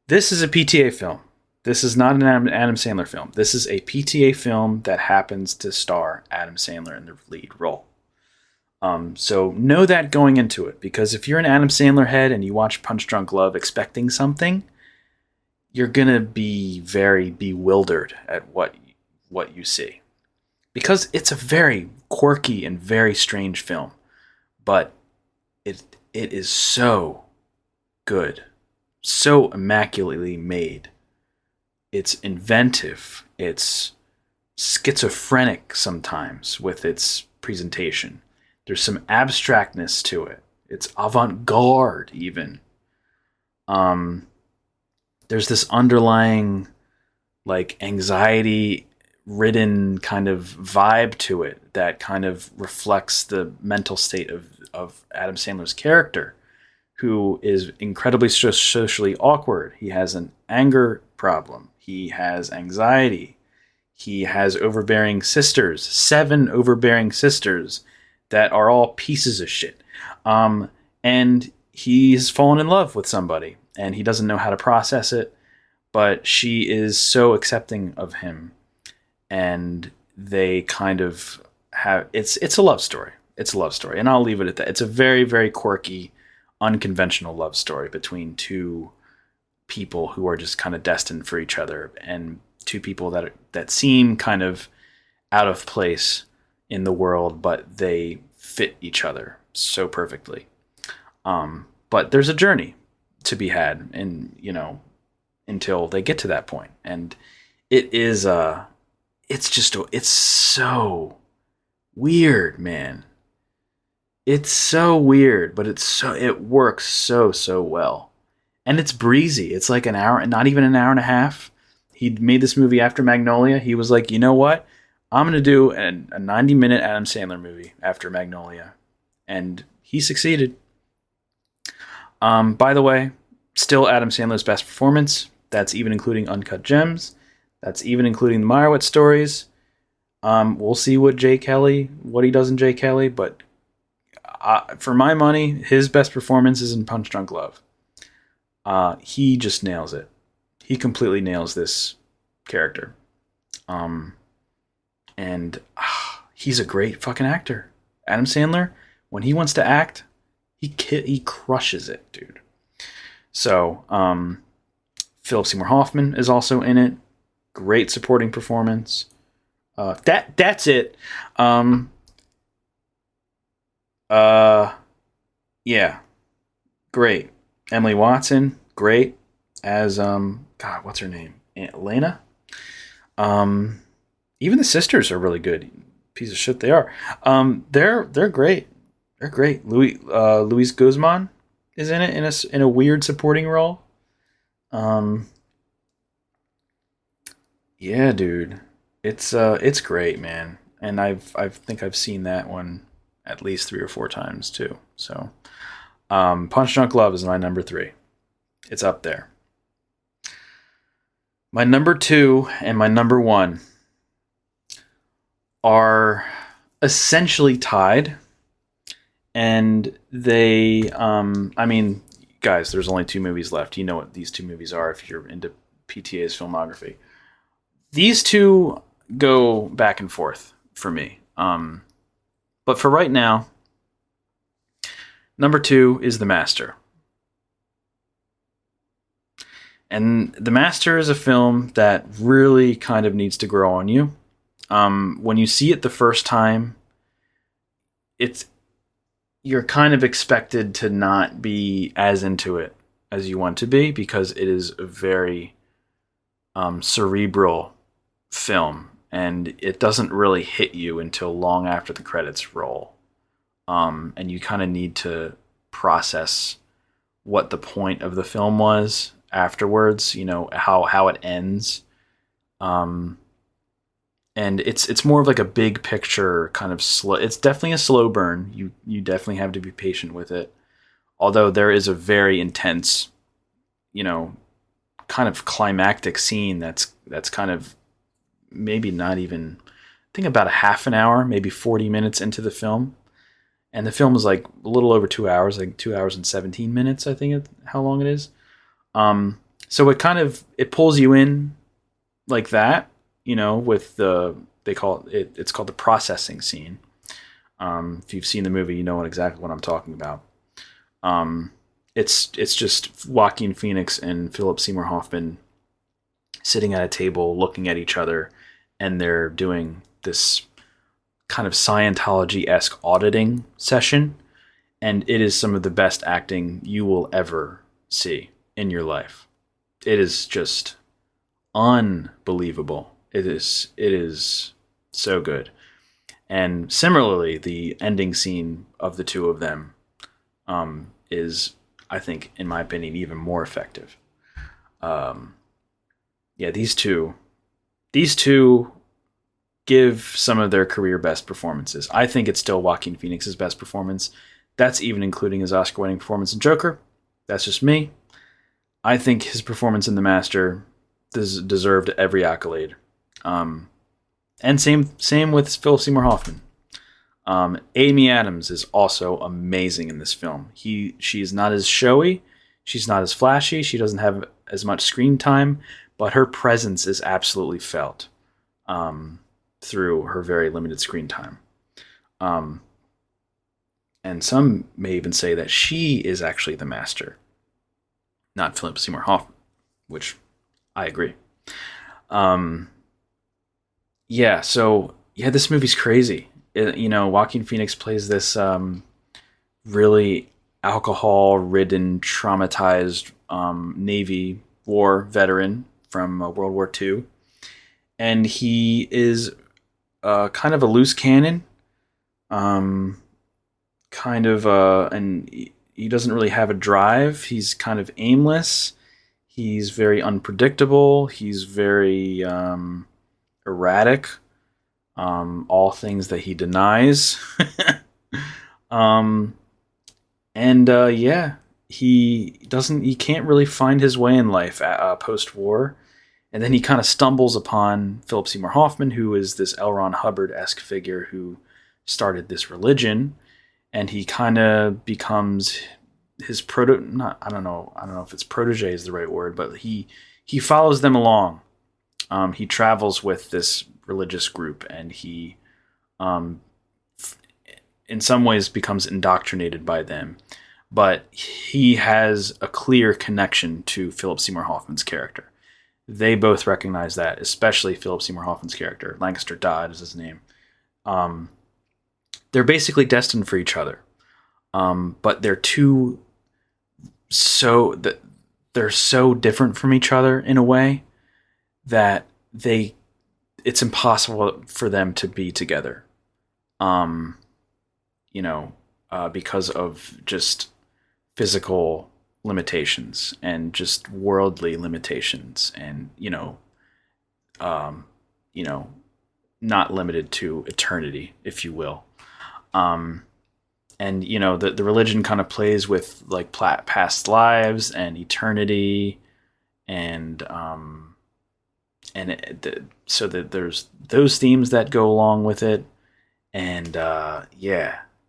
This is a PTA film. This is not an Adam Sandler film. This is a PTA film that happens to star Adam Sandler in the lead role. So know that going into it, because if you're an Adam Sandler head and you watch Punch Drunk Love expecting something, you're going to be very bewildered at what you see. Because it's a very quirky and very strange film. But it is so good. So immaculately made. It's inventive. It's schizophrenic sometimes with its presentation. There's some abstractness to it. It's avant-garde even. There's this underlying like anxiety-ridden kind of vibe to it that kind of reflects the mental state of Adam Sandler's character, who is incredibly socially awkward. He has an anger problem. He has anxiety. He has overbearing sisters, 7 overbearing sisters that are all pieces of shit. And he's fallen in love with somebody, and he doesn't know how to process it, but she is so accepting of him, and they kind of have, it's a love story. It's a love story, and I'll leave it at that. It's a very, very quirky, unconventional love story between 2 people who are just kind of destined for each other, and 2 people that seem kind of out of place in the world, but they fit each other so perfectly. But there's a journey to be had, and until they get to that point, and it's so weird, man. It's so weird, but it works so well. And it's breezy. It's like an hour, not even an hour and a half. He made this movie after Magnolia. He was like, you know what? I'm going to do a 90-minute Adam Sandler movie after Magnolia. And he succeeded. By the way, still Adam Sandler's best performance. That's even including Uncut Gems. That's even including the Meyerowitz stories. We'll see what he does in Jay Kelly, but for my money, his best performance is in Punch Drunk Love. He just nails it. He completely nails this character. And he's a great fucking actor. Adam Sandler, when he wants to act, he crushes it, dude. So, Philip Seymour Hoffman is also in it. Great supporting performance. That's it. Um, uh, yeah, great. Emily Watson, great as God, what's her name? Aunt Elena. Um, Even the sisters are really good. Piece of shit they are. They're great. They're great. Luis Guzman is in it in a weird supporting role. Um, yeah, dude, it's great, man. And I think I've seen that one at least 3 or 4 times too. So, Punch Drunk Love is my number 3. It's up there. My number 2 and my number 1 are essentially tied, and they I mean, guys, there's only 2 movies left. You know what these 2 movies are if you're into PTA's filmography. These two go back and forth for me. But for right now, number 2 is The Master. And The Master is a film that really kind of needs to grow on you. When you see it the first time, you're kind of expected to not be as into it as you want to be, because it is a very cerebral film, and it doesn't really hit you until long after the credits roll. And you kind of need to process what the point of the film was afterwards, how it ends. And it's more of like a big picture kind of slow. It's definitely a slow burn. You definitely have to be patient with it. Although there is a very intense, kind of climactic scene that's kind of maybe not even, I think about a half an hour, maybe 40 minutes into the film. And the film is like a little over 2 hours, like 2 hours and 17 minutes, I think how long it is. So it pulls you in like that, with it's called the processing scene. If you've seen the movie, you know exactly what I'm talking about. It's just Joaquin Phoenix and Philip Seymour Hoffman sitting at a table looking at each other, and they're doing this kind of Scientology-esque auditing session, and it is some of the best acting you will ever see in your life. It is just unbelievable. It is so good. And similarly, the ending scene of the two of them is, I think, in my opinion, even more effective. These two give some of their career best performances. I think it's still Joaquin Phoenix's best performance. That's even including his Oscar-winning performance in Joker. That's just me. I think his performance in The Master deserved every accolade. And same with Philip Seymour Hoffman. Amy Adams is also amazing in this film. She's not as showy, she's not as flashy, she doesn't have as much screen time, but her presence is absolutely felt through her very limited screen time. And some may even say that she is actually the master, not Philip Seymour Hoffman, which I agree. This movie's crazy. Joaquin Phoenix plays this really alcohol-ridden, traumatized Navy war veteran from World War II. And he is kind of a loose cannon. And he doesn't really have a drive. He's kind of aimless. He's very unpredictable. He's very erratic. All things that he denies. He can't really find his way in life post-war. And then he kind of stumbles upon Philip Seymour Hoffman, who is this L. Ron Hubbard-esque figure who started this religion, and he kind of becomes his I don't know if it's protege is the right word, but he follows them along. He travels with this religious group, and he in some ways becomes indoctrinated by them, but he has a clear connection to Philip Seymour Hoffman's character. they both recognize that, especially Philip Seymour Hoffman's character. Lancaster Dodd is his name. They're basically destined for each other. But they're they're so different from each other in a way that it's impossible for them to be together. Because of just physical limitations and just worldly limitations, and not limited to eternity, if you will. And the religion kind of plays with like past lives and eternity, and so that there's those themes that go along with it, and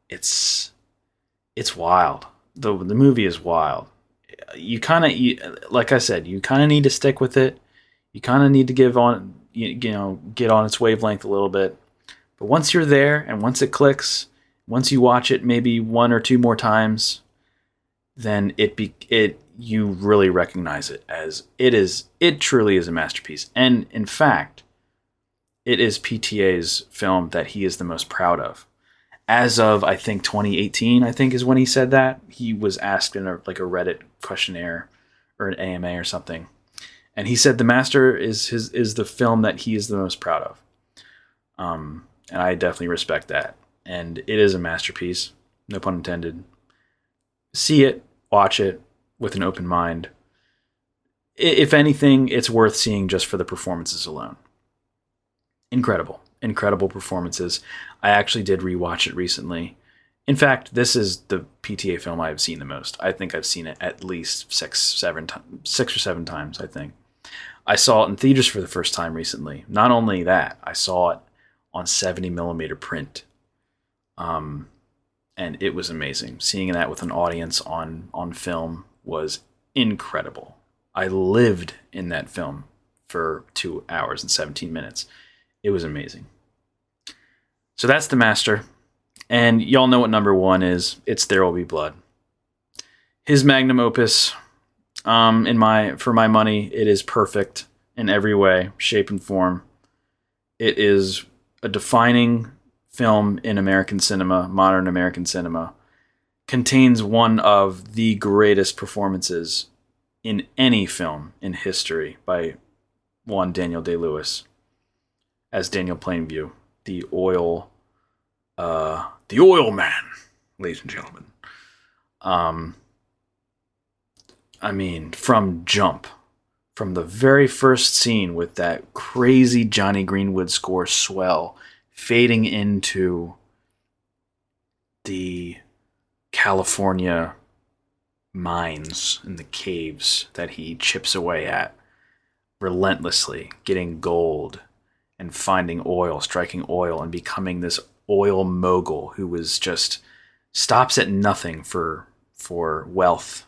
it's wild. The movie is wild. Like I said, you kind of need to stick with it. You kind of need to get on its wavelength a little bit. But once you're there and once it clicks, once you watch it maybe one or two more times, then you really recognize it as it truly is a masterpiece. And in fact, it is PTA's film that he is the most proud of. As of, I think, 2018, I think is when he said that. He was asked in a Reddit questionnaire or an AMA or something. And he said The Master is the film that he is the most proud of. And I definitely respect that. And it is a masterpiece, no pun intended. See it, watch it with an open mind. If anything, it's worth seeing just for the performances alone. Incredible performances. I actually did rewatch it recently. In fact, this is the PTA film I've seen the most. I think I've seen it at least six or seven times, I think. I saw it in theaters for the first time recently. Not only that, I saw it on 70 millimeter print. And it was amazing. Seeing that with an audience on film was incredible. I lived in that film for 2 hours and 17 minutes. It was amazing. So that's The Master. And y'all know what number one is. It's There Will Be Blood. His magnum opus, for my money, it is perfect in every way, shape, and form. It is a defining film in American cinema, modern American cinema. Contains one of the greatest performances in any film in history by one Daniel Day-Lewis as Daniel Plainview, the oil man, ladies and gentlemen. From the very first scene with that crazy Johnny Greenwood score swell fading into the California mines and the caves that he chips away at, relentlessly getting gold and finding oil, striking oil, and becoming this oil mogul who was just stops at nothing for wealth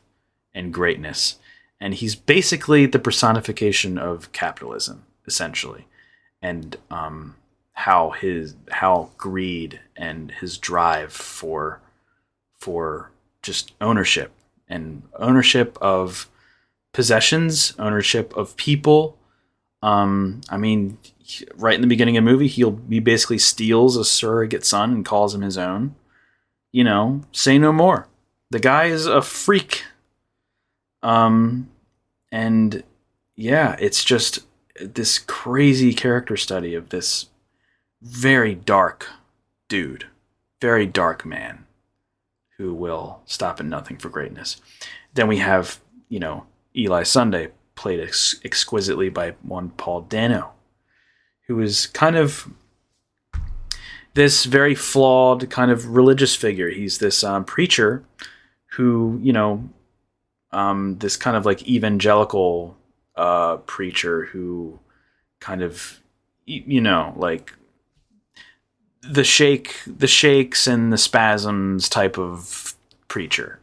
and greatness. And he's basically the personification of capitalism, essentially, and how greed and his drive for just ownership of possessions, ownership of people. Right in the beginning of the movie, he basically steals a surrogate son and calls him his own. Say no more. The guy is a freak. And yeah, it's just this crazy character study of this very dark dude, very dark man who will stop at nothing for greatness. Then we have, Eli Sunday, played exquisitely by one Paul Dano, who is kind of this very flawed kind of religious figure. He's this preacher who, this kind of like evangelical preacher who kind of, like the shakes and the spasms type of preacher.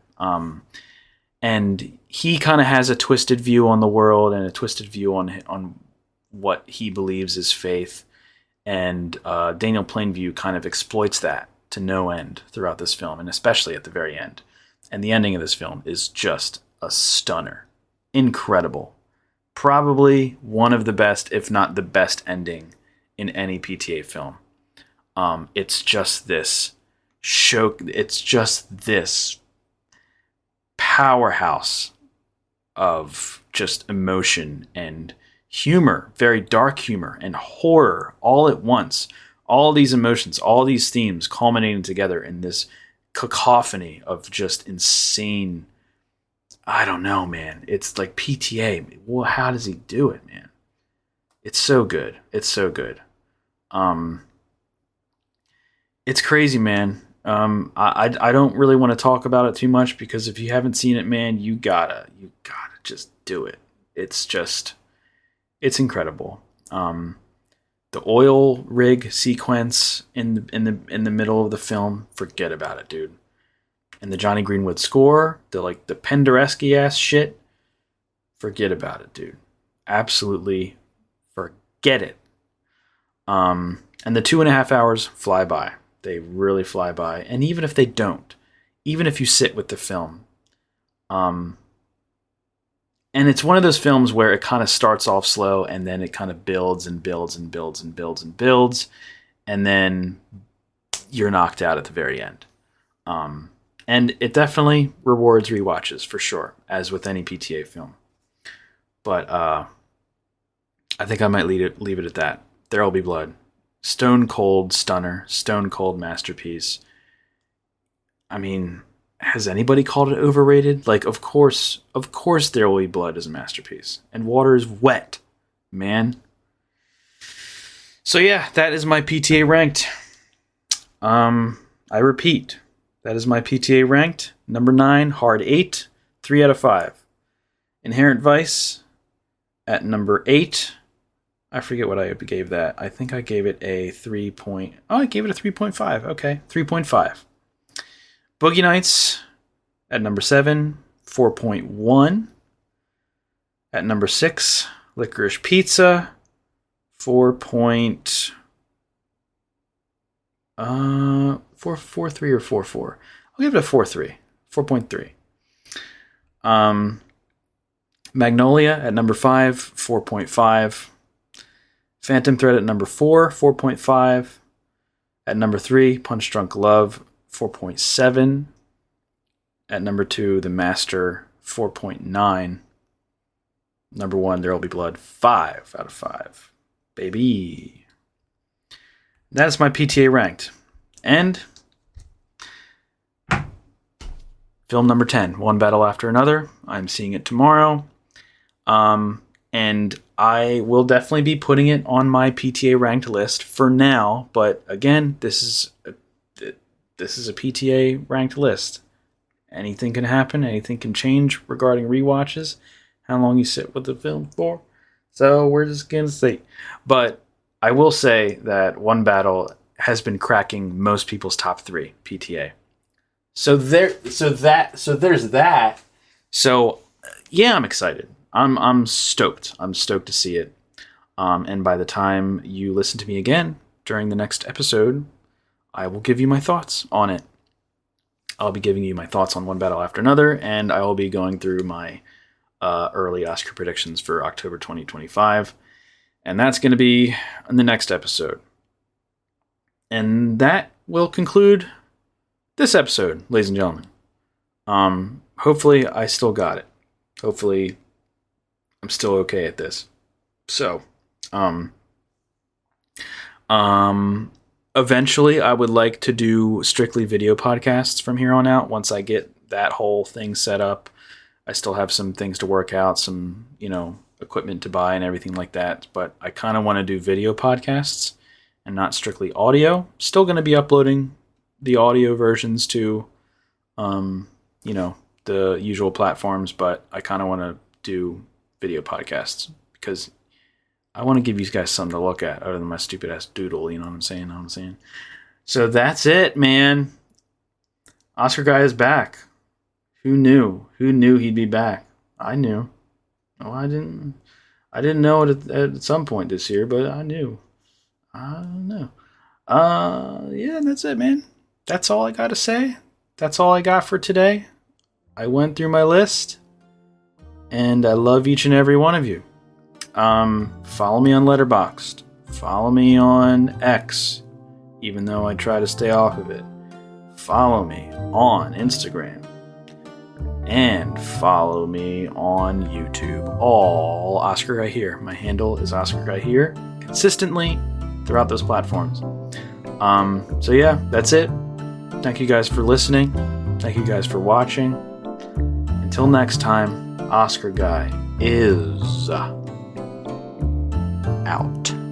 And he kind of has a twisted view on the world and a twisted view on what he believes is faith. And Daniel Plainview kind of exploits that to no end throughout this film, and especially at the very end. And the ending of this film is just a stunner. Incredible. probably one of the best, if not the best ending in any PTA film. It's just this show. It's just this powerhouse of just emotion and humor, very dark humor and horror all at once. All these emotions, all these themes culminating together in this cacophony of just insane. I don't know, man. It's like PTA. Well, how does he do it, man? It's so good. It's so good. It's crazy, man. I don't really want to talk about it too much because if you haven't seen it, man, you gotta just do it. It's incredible. The oil rig sequence in the middle of the film, forget about it, dude. And the Johnny Greenwood score, the Penderecki ass shit, forget about it, dude. Absolutely forget it. And the 2.5 hours fly by. They really fly by. And even if they don't, even if you sit with the film, and it's one of those films where it kind of starts off slow and then it kind of builds and builds and builds and builds and builds, and then you're knocked out at the very end. And it definitely rewards rewatches for sure, as with any PTA film. But I think I might leave it at that. There'll Be Blood. Stone cold stunner, stone cold masterpiece. I mean, has anybody called it overrated? Like, of course There Will Be Blood is a masterpiece. And water is wet, man. So yeah, that is my PTA ranked. I repeat, that is my PTA ranked. Number 9, Hard 8, 3 out of 5. Inherent Vice at number 8. I forget what I gave that. I think I gave it a 3. I gave it a 3.5. Okay, 3.5. Boogie Nights at number 7, 4.1. At number 6, Licorice Pizza, 4.3 or 4.4. I'll give it a 4.3. 4.3. Magnolia at number 5, 4.5. Phantom Thread at number 4, 4.5. At number 3, Punch Drunk Love, 4.7. At number 2, The Master, 4.9. Number 1, There Will Be Blood, 5 out of 5. Baby. That's my PTA ranked. And film number 10, One Battle After Another. I'm seeing it tomorrow. And I will definitely be putting it on my PTA ranked list for now. But again, this is a PTA ranked list. Anything can happen. Anything can change regarding rewatches. How long you sit with the film for. So we're just going to see. But I will say that One Battle has been cracking most people's top 3 PTA. So there's that. So yeah, I'm excited. I'm stoked. I'm stoked to see it. And by the time you listen to me again during the next episode, I will give you my thoughts on it. I'll be giving you my thoughts on One Battle After Another, and I will be going through my early Oscar predictions for October 2025. And that's going to be in the next episode. And that will conclude this episode, ladies and gentlemen. Hopefully I still got it. Hopefully I'm still okay at this. So, eventually I would like to do strictly video podcasts from here on out. Once I get that whole thing set up, I still have some things to work out, some, equipment to buy and everything like that. But I kind of want to do video podcasts and not strictly audio. Still going to be uploading the audio versions to, the usual platforms, but I kind of want to do video podcasts because I want to give you guys something to look at other than my stupid ass doodle. You know what I'm saying? So that's it, man. Oscar guy is back. Who knew? Who knew he'd be back? I knew. Oh, I didn't know it at some point this year, but I knew. I don't know. Yeah, that's it, man. That's all I got to say. That's all I got for today. I went through my list, and I love each and every one of you. Follow me on Letterboxd. Follow me on X, even though I try to stay off of it. Follow me on Instagram. And follow me on YouTube. All Oscar Guy Here. My handle is Oscar Guy Here, consistently throughout those platforms. So yeah, that's it. Thank you guys for listening. Thank you guys for watching. Until next time, Oscar Guy is out.